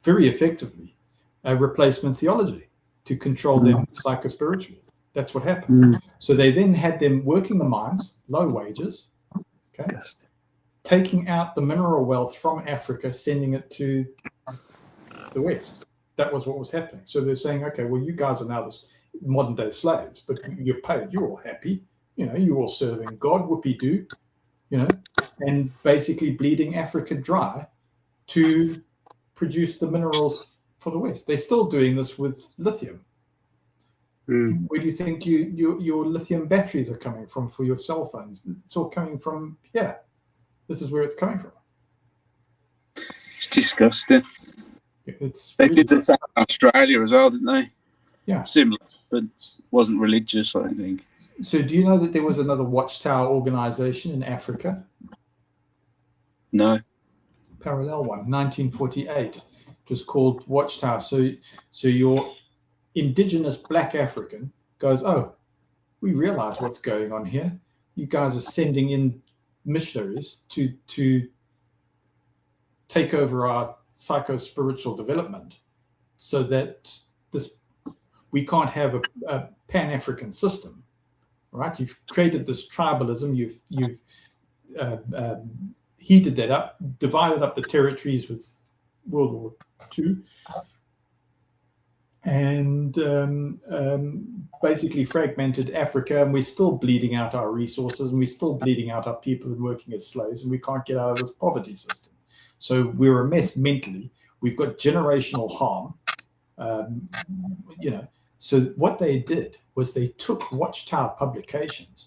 very effectively replacement theology to control them psychospiritually. That's what happened. So they then had them working the mines, low wages, okay, taking out the mineral wealth from Africa, sending it to the West. That was what was happening. So they're saying, okay, well, you guys are now this modern day slaves, but you're paid, you're all happy, you're all serving God, whoopee-doo, and basically bleeding Africa dry to produce the minerals for the West. They're still doing this with lithium. Where do you think your lithium batteries are coming from for your cell phones? It's all coming from here. This is where it's coming from. It's disgusting. They did this in Australia as well, didn't they? Yeah. Similar, but wasn't religious, I think. So do you know that there was another Watchtower organization in Africa? No. Parallel one, 1948. It was called Watchtower. So your indigenous black African goes, oh, we realize what's going on here. You guys are sending in missionaries to take over our psycho-spiritual development so that we can't have a pan-African system, right? You've created this tribalism, you've heated that up, divided up the territories with World War II, and basically fragmented Africa, and we're still bleeding out our resources, and we're still bleeding out our people and working as slaves, and we can't get out of this poverty system. So we're a mess mentally. We've got generational harm. So what they did was they took Watchtower publications,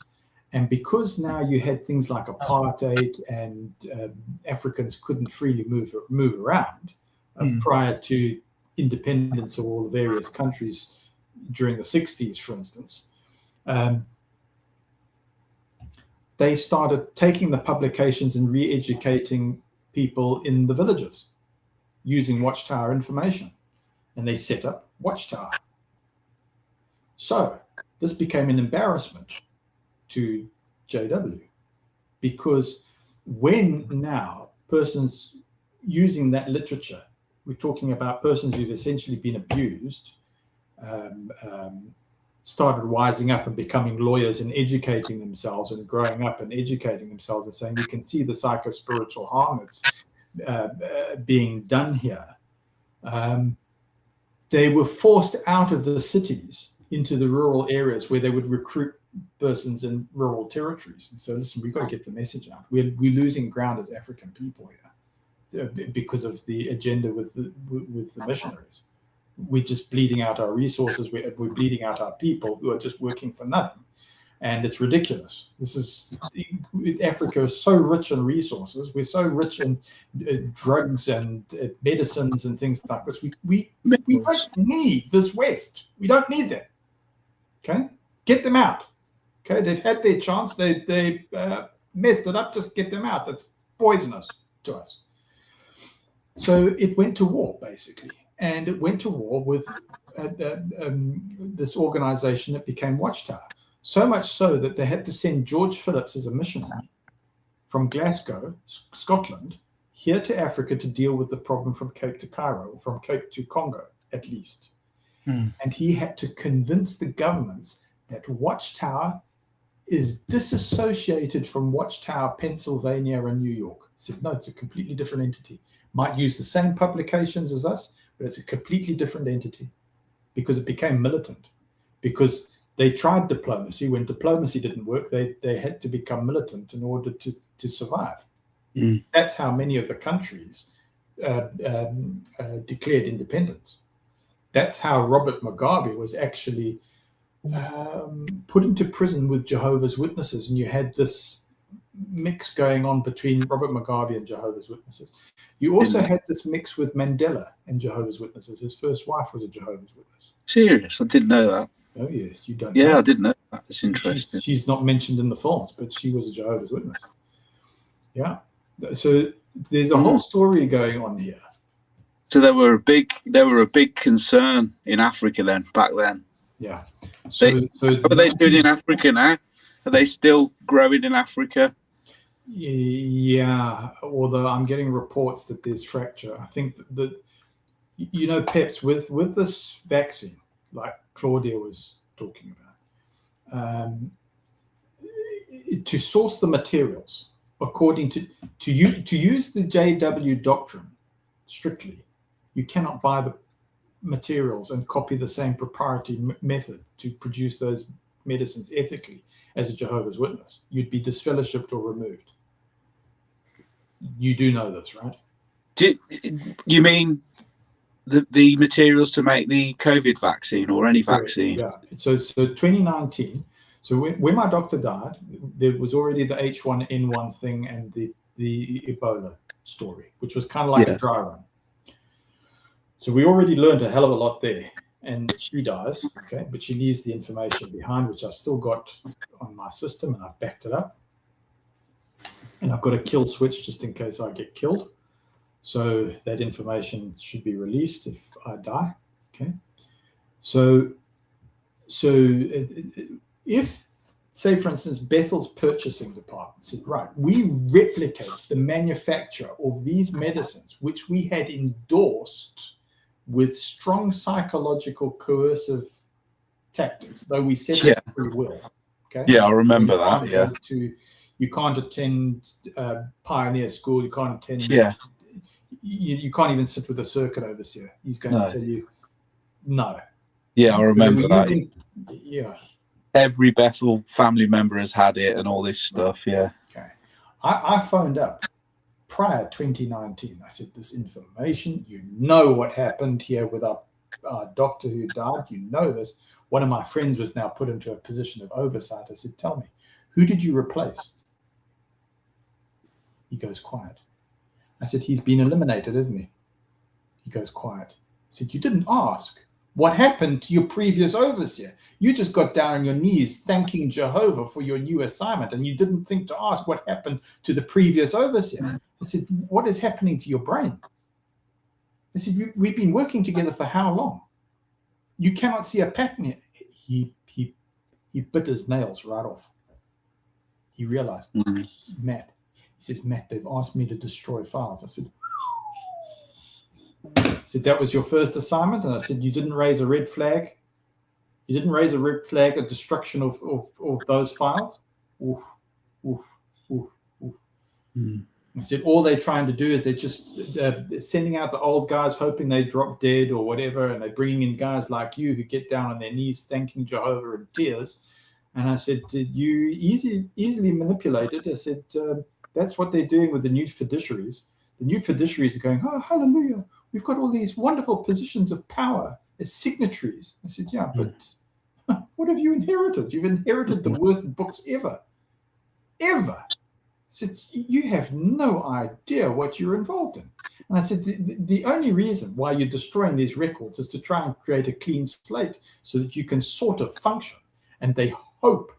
and because now you had things like apartheid and Africans couldn't freely move around prior to independence of all the various countries during the 60s, for instance, they started taking the publications and re-educating people in the villages using Watchtower information, and they set up Watchtower. So this became an embarrassment to JW, because when now persons using that literature, we're talking about persons who've essentially been abused, started wising up and becoming lawyers and educating themselves and growing up and educating themselves and saying, we can see the psycho-spiritual harm that's being done here. They were forced out of the cities into the rural areas where they would recruit persons in rural territories. And so, listen, we've got to get the message out. We're losing ground as African people here because of the agenda with the missionaries. We're just bleeding out our resources. We're bleeding out our people who are just working for nothing. And it's ridiculous. Africa is so rich in resources. We're so rich in drugs and medicines and things like this. We don't need this West. We don't need them. Okay? Get them out. Okay? They've had their chance. They messed it up. Just get them out. That's poisonous to us. So it went to war, basically. And it went to war with this organization that became Watchtower. So much so that they had to send George Phillips as a missionary from Glasgow, Scotland, here to Africa to deal with the problem from Cape to Cairo, or from Cape to Congo, at least. And he had to convince the governments that Watchtower is disassociated from Watchtower, Pennsylvania, and New York. He said, no, it's a completely different entity. Might use the same publications as us, but it's a completely different entity, because it became militant. Because they tried diplomacy. When diplomacy didn't work, they had to become militant in order to survive. That's how many of the countries declared independence. That's how Robert Mugabe was actually put into prison with Jehovah's Witnesses. And you had this mix going on between Robert Mugabe and Jehovah's Witnesses. You also had this mix with Mandela and Jehovah's Witnesses. His first wife was a Jehovah's Witness. Serious? I didn't know that. Oh, yes, you don't. Yeah, I didn't know that. It's interesting. She's not mentioned in the films, but she was a Jehovah's Witness. Yeah. So there's a whole story going on here. So they were a big concern in Africa then, back then. Yeah. What are they doing in Africa now? Are they still growing in Africa? Yeah. Although I'm getting reports that there's fracture. I think that Peps, with this vaccine, like Claudia was talking about, to source the materials according to use the JW doctrine strictly, you cannot buy the materials and copy the same proprietary method to produce those medicines ethically as a Jehovah's Witness. You'd be disfellowshipped or removed. You do know this, right? Do you mean the materials to make the COVID vaccine or any vaccine? Yeah. So 2019. So when my doctor died, there was already the H1N1 thing and the Ebola story, which was kind of like a dry run. So we already learned a hell of a lot there. And she dies, okay, but she leaves the information behind, which I've still got on my system, and I've backed it up. And I've got a kill switch just in case I get killed. So that information should be released if I die. Okay. So if, say, for instance, Bethel's purchasing department said, right, we replicate the manufacture of these medicines, which we had endorsed with strong psychological coercive tactics, though we said this pretty well. Okay. Yeah, I remember that. Yeah. You can't attend Pioneer School. You can't attend. Yeah. You can't even sit with a circuit overseer. He's going to tell you no. Yeah, I remember that. Yeah. Every Bethel family member has had it and all this stuff. Yeah. Okay. I phoned up prior 2019. I said, this information, you know what happened here with our doctor who died. You know this. One of my friends was now put into a position of oversight. I said, tell me, who did you replace? He goes quiet. I said, he's been eliminated, isn't he? He goes quiet. I said, you didn't ask. What happened to your previous overseer? You just got down on your knees thanking Jehovah for your new assignment, and you didn't think to ask what happened to the previous overseer. I said, what is happening to your brain? I said, we've been working together for how long? You cannot see a pattern here. He bit his nails right off. He realized, Matt. He says, Matt, they've asked me to destroy files. I said, that was your first assignment? And I said, you didn't raise a red flag? You didn't raise a red flag of destruction of those files. Oof, oof, oof, oof. I said all they're trying to do is they're just sending out the old guys hoping they drop dead or whatever, and they're bringing in guys like you who get down on their knees thanking Jehovah in tears. And I said, did you easily manipulated? I said, that's what they're doing with the new fiduciaries. The new fiduciaries are going, oh, hallelujah, we've got all these wonderful positions of power as signatories. I said, yeah, but what have you inherited? You've inherited the worst books ever. Ever. I said, you have no idea what you're involved in. And I said, the only reason why you're destroying these records is to try and create a clean slate so that you can sort of function. And they hope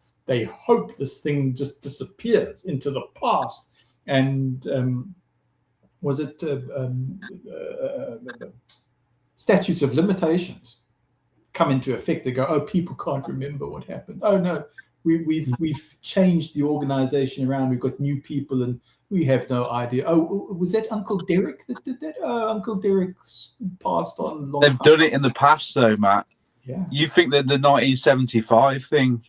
this thing just disappears into the past. And was it statutes of limitations come into effect? They go, oh, people can't remember what happened. Oh no, we've changed the organization around. We've got new people and we have no idea. Oh, was that Uncle Derek that did that? Oh, Uncle Derek's passed on. They've done it in the past, though, Matt. Yeah. You think that the 1975 thing?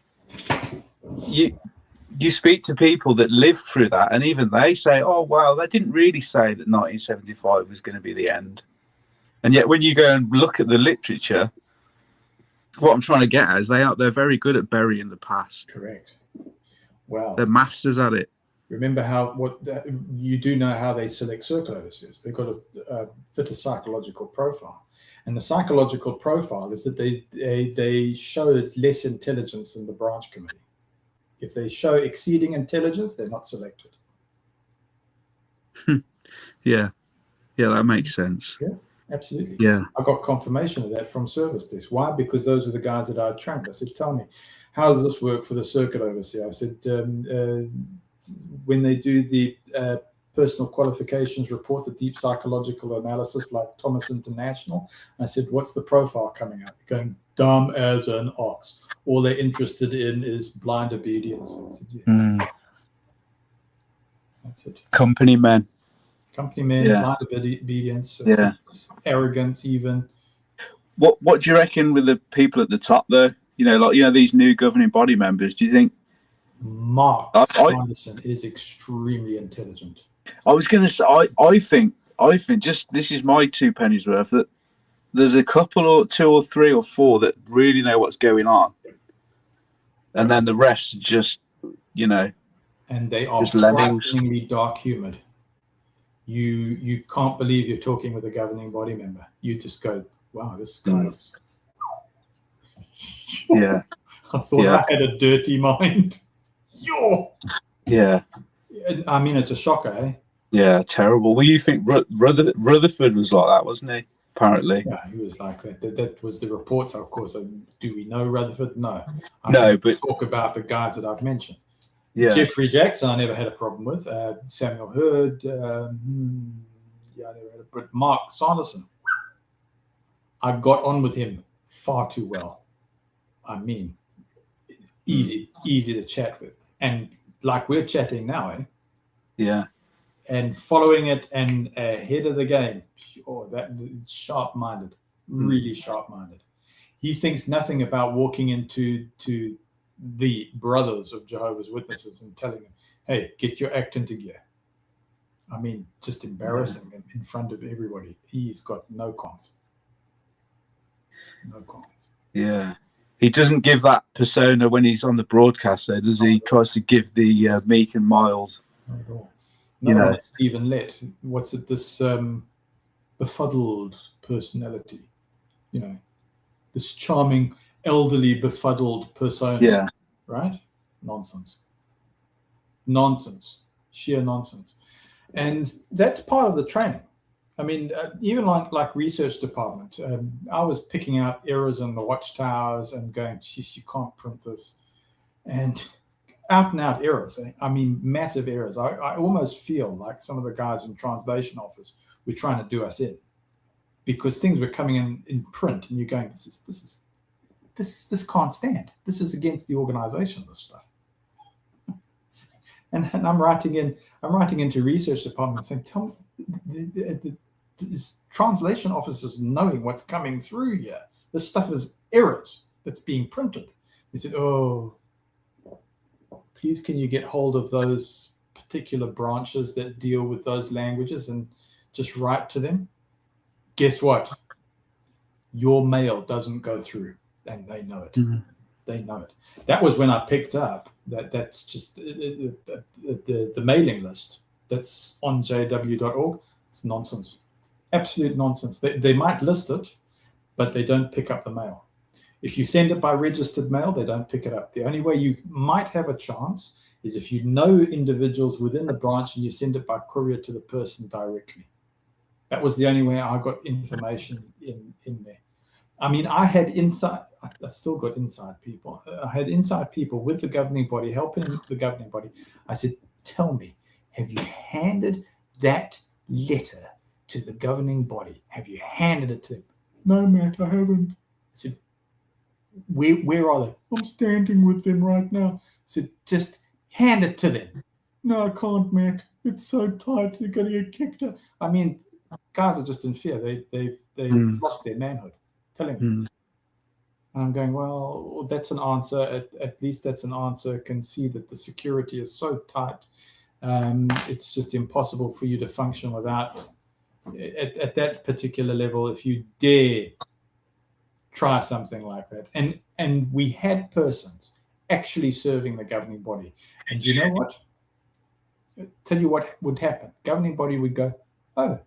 You speak to people that lived through that, and even they say, "Oh, well, they didn't really say that 1975 was going to be the end." And yet, when you go and look at the literature, what I'm trying to get at is they're very good at burying the past. Correct. Well, they're masters at it. Remember you do know how they select circle overseers. They've got a fitter psychological profile, and the psychological profile is that they show less intelligence than the branch committee. If they show exceeding intelligence, they're not selected. Yeah, that makes sense. Yeah, absolutely. Yeah, I got confirmation of that from service desk. Why? Because those are the guys that I trained. I said, tell me, how does this work for the circuit overseer? I said, when they do the personal qualifications report, the deep psychological analysis like Thomas International, I said, what's the profile coming out? They're going, dumb as an ox. All they're interested in is blind obedience. I said, yeah. That's it. Company men, blind obedience, arrogance even. What do you reckon with the people at the top though? These new governing body members, do you think Mark Sanderson is extremely intelligent? I was going to say, I think just, this is my 2 pennies worth, that there's a couple or 2 or 3 or 4 that really know what's going on. And then the rest just, and they are frighteningly dark humored. You can't believe you're talking with a governing body member. You just go, wow, this guy's. Yeah. I thought I had a dirty mind. Yeah. I mean, it's a shocker, eh? Yeah, terrible. Well, you think Rutherford was like that, wasn't he? Apparently. Yeah, he was like that. That was the reports, of course. Do we know Rutherford? No. But talk about the guys that I've mentioned. Yeah. Jeffrey Jackson, I never had a problem with. Samuel Hurd, I never had a. But Mark Sanderson, I got on with him far too well. I mean, easy to chat with, and like we're chatting now, eh? Yeah. And following it and ahead of the game. Oh, that is sharp-minded, really sharp-minded. He thinks nothing about walking into the brothers of Jehovah's Witnesses and telling them, hey, get your act into gear. I mean, just embarrassing him in front of everybody. He's got no cons. No cons. Yeah. He doesn't give that persona when he's on the broadcast, though, does he? He tries to give the meek and mild. Not at all. No, Stephen Lett. What's it? This befuddled personality. This charming, elderly, befuddled persona. Yeah. Right? Nonsense. Sheer nonsense. And that's part of the training. I mean, even like research department, I was picking out errors in the watchtowers and going, geez, you can't print this. And out and out errors. I mean, massive errors. I almost feel like some of the guys in translation office were trying to do us in, because things were coming in print, and you're going, this can't stand. This is against the organization, this stuff. And I'm writing into research department saying, tell me, the translation officers knowing what's coming through here. This stuff is errors. that's being printed. They said, oh, please can you get hold of those particular branches that deal with those languages and just write to them? Guess what? Your mail doesn't go through, and they know it. They know it. That was when I picked up that's just the mailing list that's on jw.org. It's nonsense. Absolute nonsense. They might list it, but they don't pick up the mail. If you send it by registered mail, they don't pick it up. The only way you might have a chance is if you know individuals within the branch and you send it by courier to the person directly. That was the only way I got information in there. I mean, I had inside, I still got inside people. I had inside people with the governing body, helping the governing body. I said, tell me, have you handed that letter to the governing body? Have you handed it to them? No, Matt, I haven't. I said, where are they? I'm standing with them right now. I said, just hand it to them. No, I can't, Matt. It's so tight. You're going to get kicked out. I mean, guys are just in fear. They've lost their manhood. Telling me. And I'm going, well, that's an answer. At least that's an answer. Can see that the security is so tight. It's just impossible for you to function without, at that particular level, if you dare try something like that. And we had persons actually serving the governing body. And you know what? Tell you what would happen. Governing body would go, oh,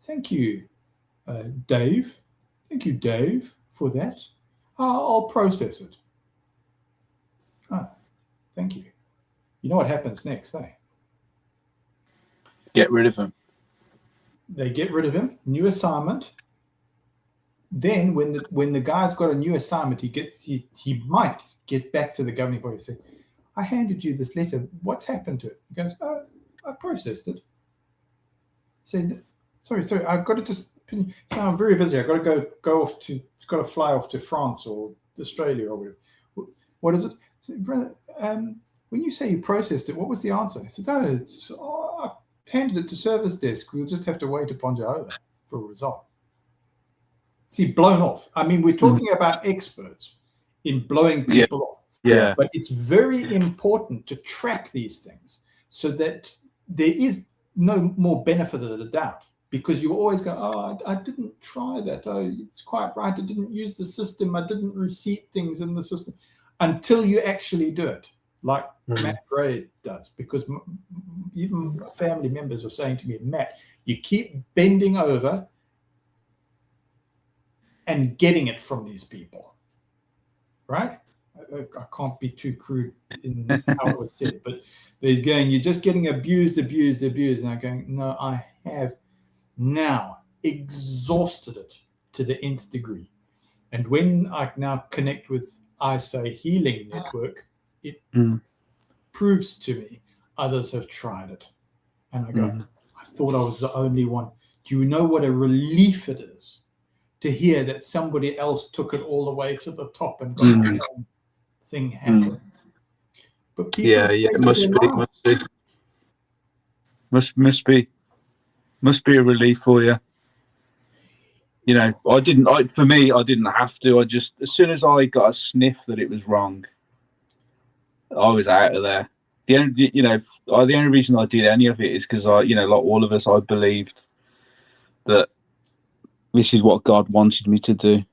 thank you, Dave. Thank you, Dave, for that. I'll process it. Oh, thank you. You know what happens next, eh? Get rid of him. They get rid of him. New assignment. Then, when the guy's got a new assignment, he might get back to the governing body and say, "I handed you this letter. What's happened to it?" He goes, "Oh, I processed it." Said, "Sorry, I've got to just. So I'm very busy. I've got to go off to. Got to fly off to France or Australia or whatever. What is it?" So, brother, when you say you processed it, what was the answer? He said, I handed it to service desk. We'll just have to wait upon Jehovah for a result. See, blown off. I mean, we're talking about experts in blowing people off. Yeah. But it's very important to track these things so that there is no more benefit of the doubt, because you always go, oh, I didn't try that. Oh, it's quite right. I didn't use the system. I didn't receipt things in the system until you actually do it, like Matt Gray does, because even family members are saying to me, Matt, you keep bending over and getting it from these people, right? I can't be too crude in how it was said, but they're going, you're just getting abused. And I'm going, no, I have now exhausted it to the nth degree. And when I now connect with ISA Healing Network, it proves to me others have tried it. And I go, I thought I was the only one. Do you know what a relief it is to hear that somebody else took it all the way to the top and got the same thing happen? But people it must be a relief for you. You know, I didn't have to. I just, as soon as I got a sniff that it was wrong, I was out of there. The only reason I did any of it is because like all of us, I believed that this is what God wanted me to do.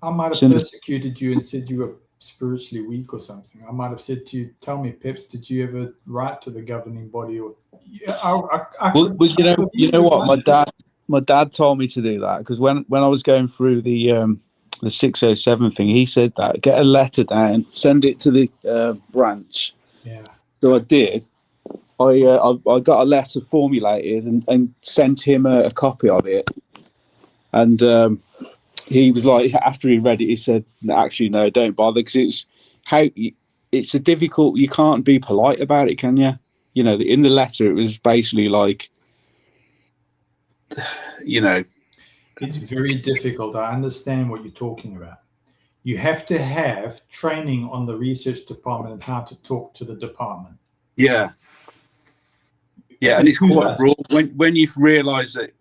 I might have persecuted you and said you were spiritually weak or something. I might have said to you, tell me, Peps, did you ever write to the governing body? Or you know what, my dad told me to do that, because when I was going through the 607 thing, he said that get a letter down, send it to the branch. Yeah. So I did. I got a letter formulated and sent him a copy of it, and he was like, after he read it, he said, actually, no, don't bother, because it's a difficult, you can't be polite about it, can you? You know, in the letter, it was basically like, it's very difficult. I understand what you're talking about. You have to have training on the research department and how to talk to the department. Yeah, and it's quite broad when you've realised that,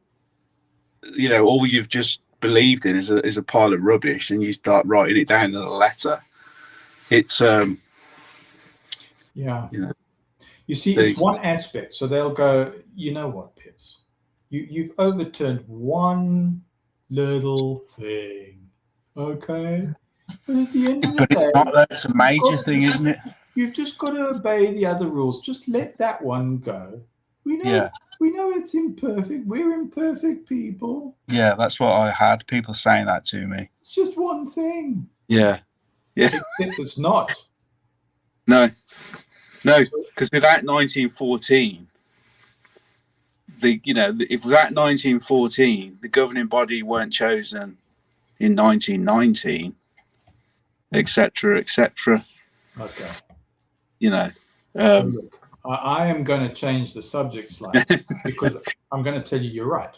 all you've just believed in is a pile of rubbish, and you start writing it down in a letter, it's Yeah. you know, You see, it's one aspect. So they'll go, you know what, Peps? You've overturned one little thing, okay? But at the end of the but day, it's not, it's a major thing, isn't it? you've just got to obey the other rules. Just let that one go. We know it's imperfect. We're imperfect people. Yeah, that's what I had. People saying that to me. It's just one thing. Yeah. Except it's not. No, because without 1914, if without 1914, the governing body weren't chosen in 1919, etc., etc. Okay. So look, I am going to change the subject slightly because I'm going to tell you you're right.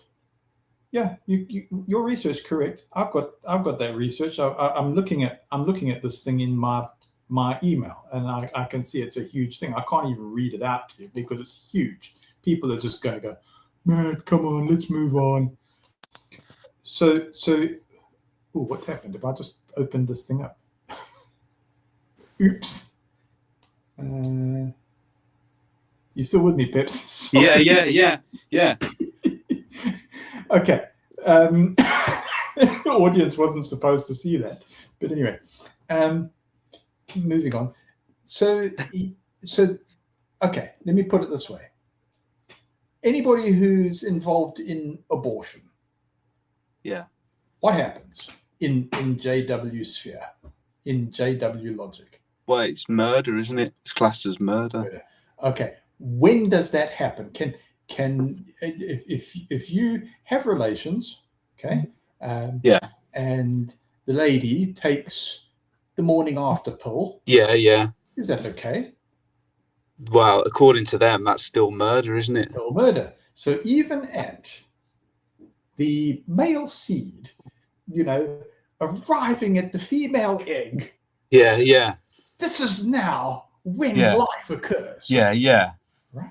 Yeah, your research correct. I've got that research. I'm looking at this thing in my email, and I can see it's a huge thing. I can't even read it out to you because it's huge. People are just going to go, man, come on, let's move on. So, what's happened? If I just opened this thing up? Oops. You still with me, Peps? yeah. Okay. The audience wasn't supposed to see that, but anyway, moving on. So okay, let me put it this way. Anybody who's involved in abortion, what happens in JW sphere, in JW logic? Well, it's murder, isn't it? It's classed as murder. Okay. When does that happen? Can if you have relations, okay, and the lady takes the morning after pill, is that okay? Well, according to them, that's still murder, isn't it? Still murder. So even at the male seed, arriving at the female egg, this is now when life occurs. Right?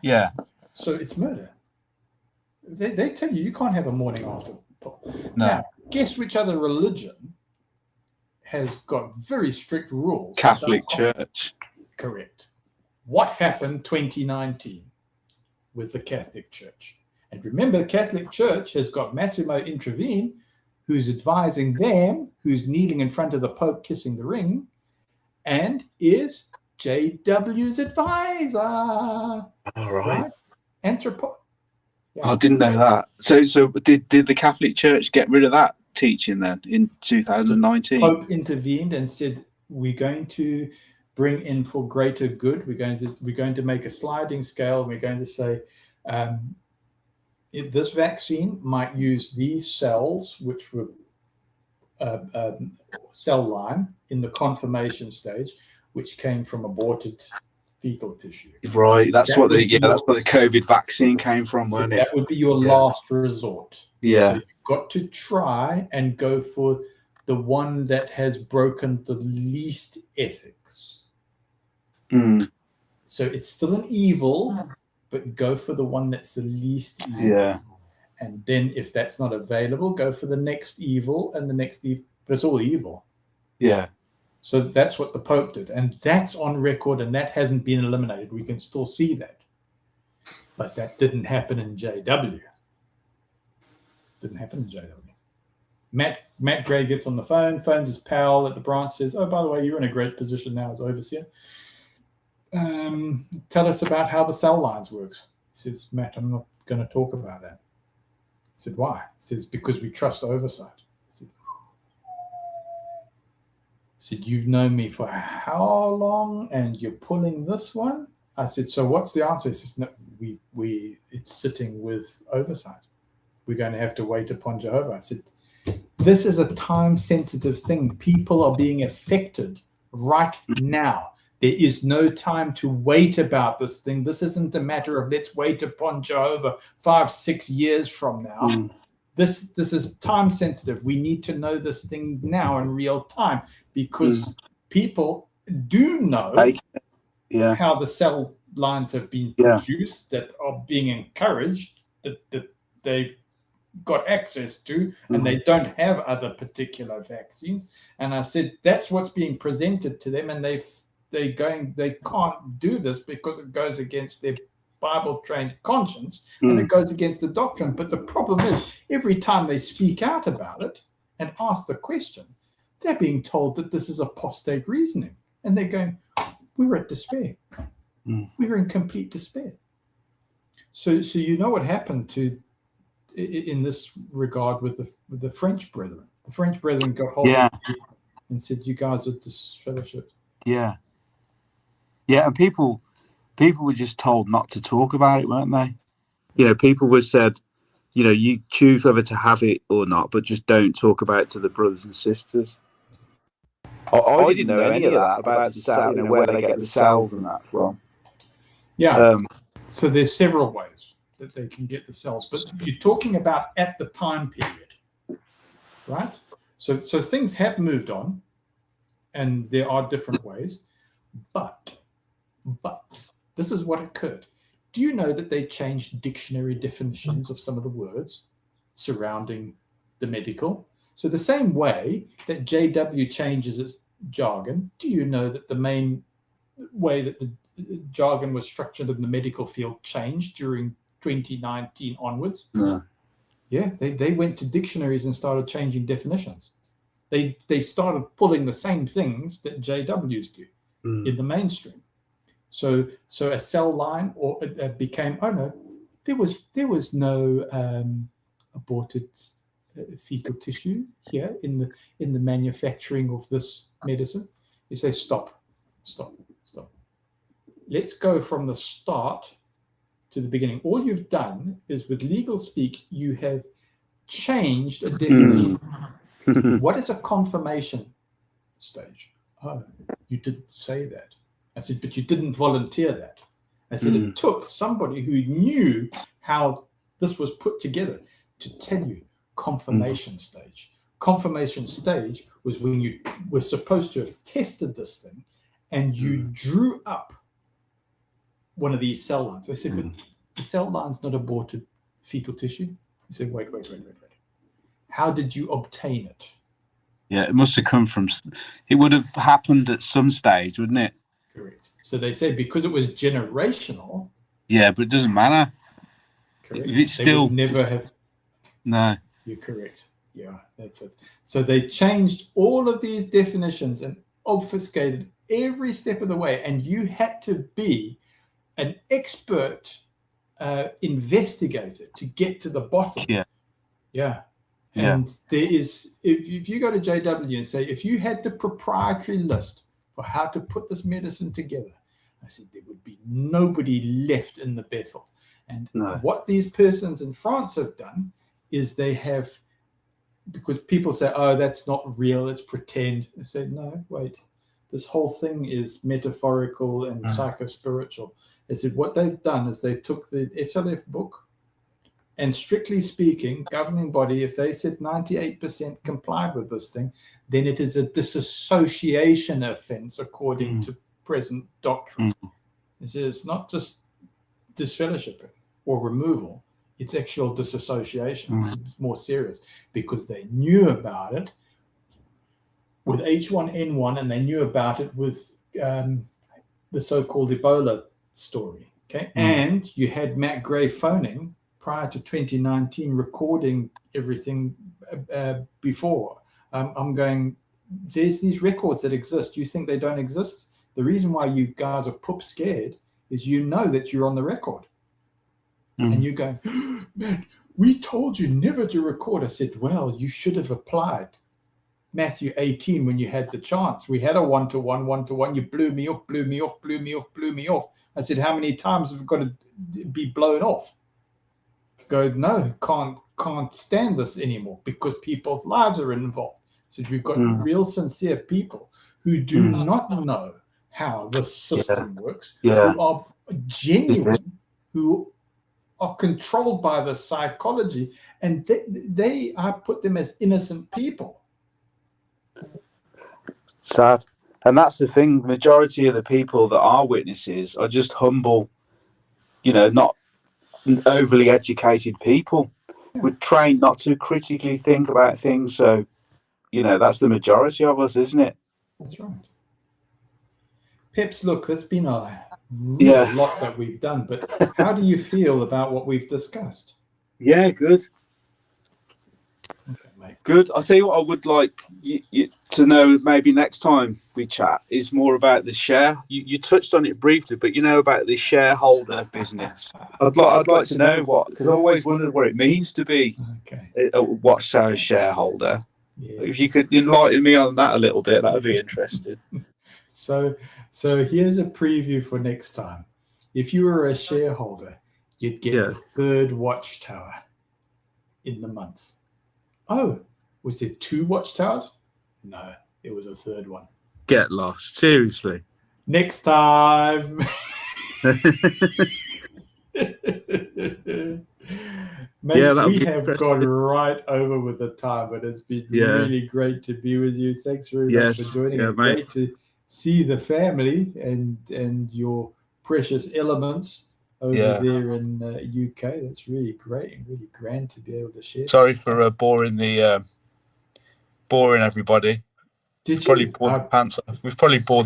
Yeah. So it's murder. They tell you can't have a morning after pill. No. Now, guess which other religion has got very strict rules? Catholic Church. Correct. What happened 2019 with the Catholic Church? And remember, the Catholic Church has got Massimo Intervene, who's advising them, who's kneeling in front of the Pope kissing the ring, and is JW's advisor. All right. I didn't know that. So did the Catholic Church get rid of that teaching then in 2019? The Pope intervened and said, we're going to bring in for greater good. We're going to make a sliding scale. We're going to say this vaccine might use these cells, which were cell line in the conformation stage, which came from aborted fetal tissue. Right, that's what the COVID vaccine came from, wasn't it? That would be your last resort. Yeah. So you've got to try and go for the one that has broken the least ethics. So it's still an evil, but go for the one that's the least evil. Yeah. And then if that's not available, go for the next evil and the next evil. But it's all evil. Yeah. So that's what the Pope did. And that's on record, and that hasn't been eliminated. We can still see that. But that didn't happen in JW. Didn't happen in JW. Matt Gray gets on the phone, phones his pal at the branch, says, oh, by the way, you're in a great position now as overseer. Tell us about how the cell lines works. He says, Matt, I'm not going to talk about that. I said, why? He says, because we trust oversight. I said, you've known me for how long and you're pulling this one? I said, so what's the answer? He says, no, it's sitting with oversight. We're going to have to wait upon Jehovah. I said, this is a time-sensitive thing. People are being affected right now. There is no time to wait about this thing. This isn't a matter of let's wait upon Jehovah 5-6 years from now. This is time sensitive. We need to know this thing now in real time because people do know how the cell lines have been produced that are being encouraged, that they've got access to, and they don't have other particular vaccines. And I said, that's what's being presented to them, and they can't do this because it goes against their Bible-trained conscience, and it goes against the doctrine. But the problem is, every time they speak out about it and ask the question, they're being told that this is apostate reasoning, and they're going, we're at despair. We're in complete despair. So you know what happened in this regard with the French brethren. The French brethren got hold of you and said, you guys are disfellowshipped. Yeah. Yeah, and people were just told not to talk about it, weren't they? You know, people were said, you know, you choose whether to have it or not, but just don't talk about it to the brothers and sisters. I didn't know any of that about the cell, you know, where they get the cells and that from. Yeah. So there's several ways that they can get the cells, but you're talking about at the time period, right? So things have moved on, and there are different ways, but this is what occurred. Do you know that they changed dictionary definitions of some of the words surrounding the medical? So the same way that JW changes its jargon, do you know that the main way that the jargon was structured in the medical field changed during 2019 onwards? No. Yeah, they went to dictionaries and started changing definitions. They started pulling the same things that JWs do in the mainstream. So a cell line or it became, oh no, there was no aborted fetal tissue here in the manufacturing of this medicine. You say stop. Let's go from the start to the beginning. All you've done is, with legal speak, you have changed a definition. What is a confirmation stage? Oh, you didn't say that. I said, but you didn't volunteer that. I said, it took somebody who knew how this was put together to tell you confirmation stage. Confirmation stage was when you were supposed to have tested this thing and you drew up one of these cell lines. I said, but the cell line's not aborted fetal tissue. He said, wait. How did you obtain it? Yeah, it must have come from, it would have happened at some stage, wouldn't it? Correct. So they said because it was generational. Yeah, but it doesn't matter. Correct. It's still never have. No. You're correct. Yeah, that's it. So they changed all of these definitions and obfuscated every step of the way. And you had to be an expert investigator to get to the bottom. Yeah. And there is, if you go to JW and say, if you had the proprietary list for how to put this medicine together, I said there would be nobody left in the Bethel. And what these persons in France have done is they have, because people say, oh, that's not real, it's pretend. I said, no, wait, this whole thing is metaphorical and psycho-spiritual. I said, what they've done is they took the SLF book, and strictly speaking, governing body, if they said 98% complied with this thing, then it is a disassociation offense according to present doctrine. It's not just disfellowshipping or removal, it's actual disassociation. It's more serious because they knew about it with H1N1 and they knew about it with the so-called Ebola story. Okay, and you had Matt Gray phoning prior to 2019, recording everything before. I'm going, there's these records that exist. You think they don't exist? The reason why you guys are poop scared is you know that you're on the record. And you're going, man, we told you never to record. I said, well, you should have applied Matthew 18 when you had the chance. We had a one-to-one. You blew me off. I said, how many times have we got to be blown off? Go, no, can't stand this anymore because people's lives are involved. So we've got real sincere people who do not know how the system works, who are genuine, who are controlled by the psychology, and I put them as innocent people. Sad. And that's the thing, the majority of the people that are witnesses are just humble, not overly educated people. we're trained not to critically think about things. So, that's the majority of us, isn't it? That's right. Peps, look, that's been a real lot that we've done, but how do you feel about what we've discussed? Yeah, good. Okay, mate. Good. I'll tell you what I would like you to know maybe next time we chat is more about the share. You touched on it briefly, but about the shareholder business. I'd like to know what, because I always wondered what it means to be a Watchtower shareholder. Yeah. If you could enlighten me on that a little bit, that would be interesting. So here's a preview for next time. If you were a shareholder, you'd get the third Watchtower in the month. Oh, was there 2 Watchtowers? No, it was a third one. Get lost. Seriously. Next time. Mate, we have gone right over with the time, but it's been really great to be with you. Thanks very much for joining. It's great to see the family and your precious elements over there in UK. That's really great and really grand to be able to share. Sorry for boring everybody. We've probably bored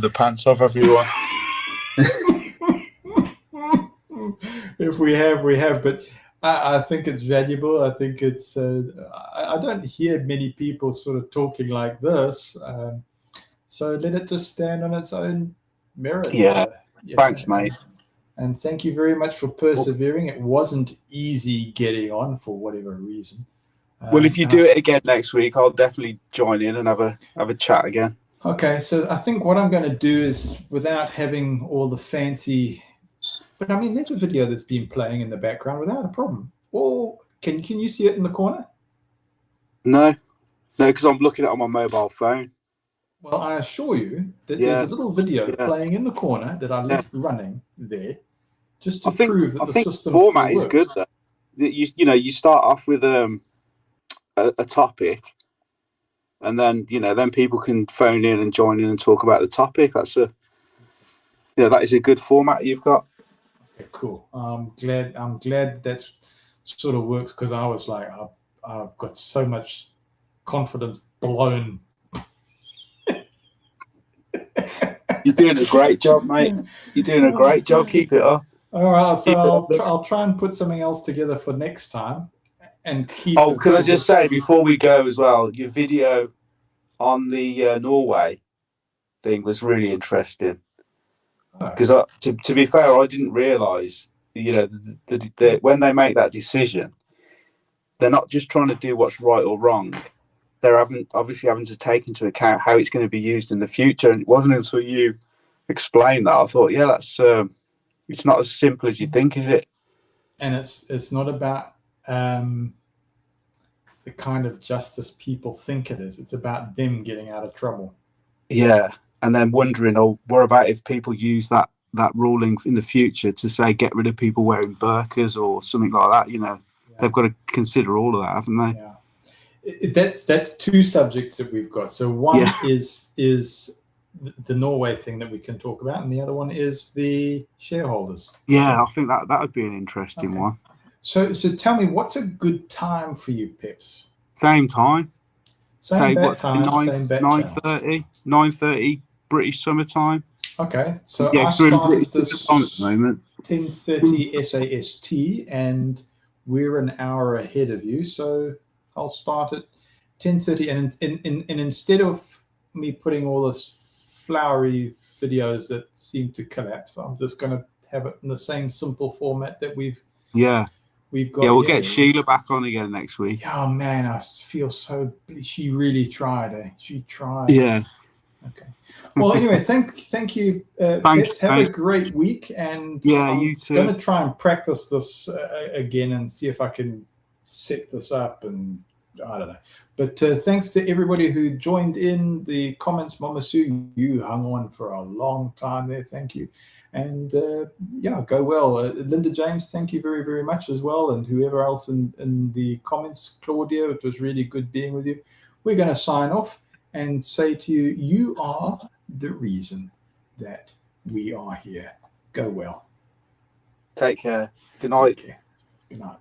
the pants off everyone. If we have, but I think it's valuable. I think it's I don't hear many people sort of talking like this, so let it just stand on its own merit. Thanks, mate. And thank you very much for persevering. It wasn't easy getting on for whatever reason. Well, if you do it again next week, I'll definitely join in and have a chat again. Okay, so I think what I'm going to do is, without having all the fancy, but I mean, there's a video that's been playing in the background without a problem. Or can you see it in the corner? No, because I'm looking at it on my mobile phone. Well, I assure you that there's a little video playing in the corner that I left running there, just to prove that the system format is good. Though. You start off with a topic, and then then people can phone in and join in and talk about the topic. That's that is a good format you've got. Okay, cool. I'm glad that sort of works, because I was like, I've got so much confidence blown. You're doing a great job, mate. You're doing a great job. Keep it up. All right, so I'll try and put something else together for next time. And keep. Oh, can I just say before we go as well, your video on the Norway thing was really interesting. Because to be fair, I didn't realise, that when they make that decision, they're not just trying to do what's right or wrong. They're obviously having to take into account how it's going to be used in the future. And it wasn't until you explained that I thought, that's it's not as simple as you think, is it? And it's not about the kind of justice people think it is. It's about them getting out of trouble. Yeah, and then wondering, what about if people use that ruling in the future to say get rid of people wearing burqas or something like that? They've got to consider all of that, haven't they? Yeah. That's 2 subjects that we've got. So one is the Norway thing that we can talk about, and the other one is the shareholders. Yeah, I think that would be an interesting one. So tell me, what's a good time for you, Peps? Same time. Same bat time, 9:30 British summertime. Okay, so I started this time at the moment. 10:30 SAST, and we're an hour ahead of you. So I'll start at 10:30, and instead of me putting all this flowery videos that seem to collapse, I'm just going to have it in the same simple format that we've got. Yeah, we'll get Sheila back on again next week. Oh man, I feel so. She really tried. She tried. Yeah. Okay. Well, anyway, thank you. Thanks. Have a great week, and you too. I'm going to try and practice this again and see if I can set this up, and I don't know. But thanks to everybody who joined in the comments. Mama Sue, you hung on for a long time there. Thank you. And go well. Linda James, thank you very, very much as well. And whoever else in the comments, Claudia, it was really good being with you. We're going to sign off and say to you, you are the reason that we are here. Go well. Take care. Good night. Good night.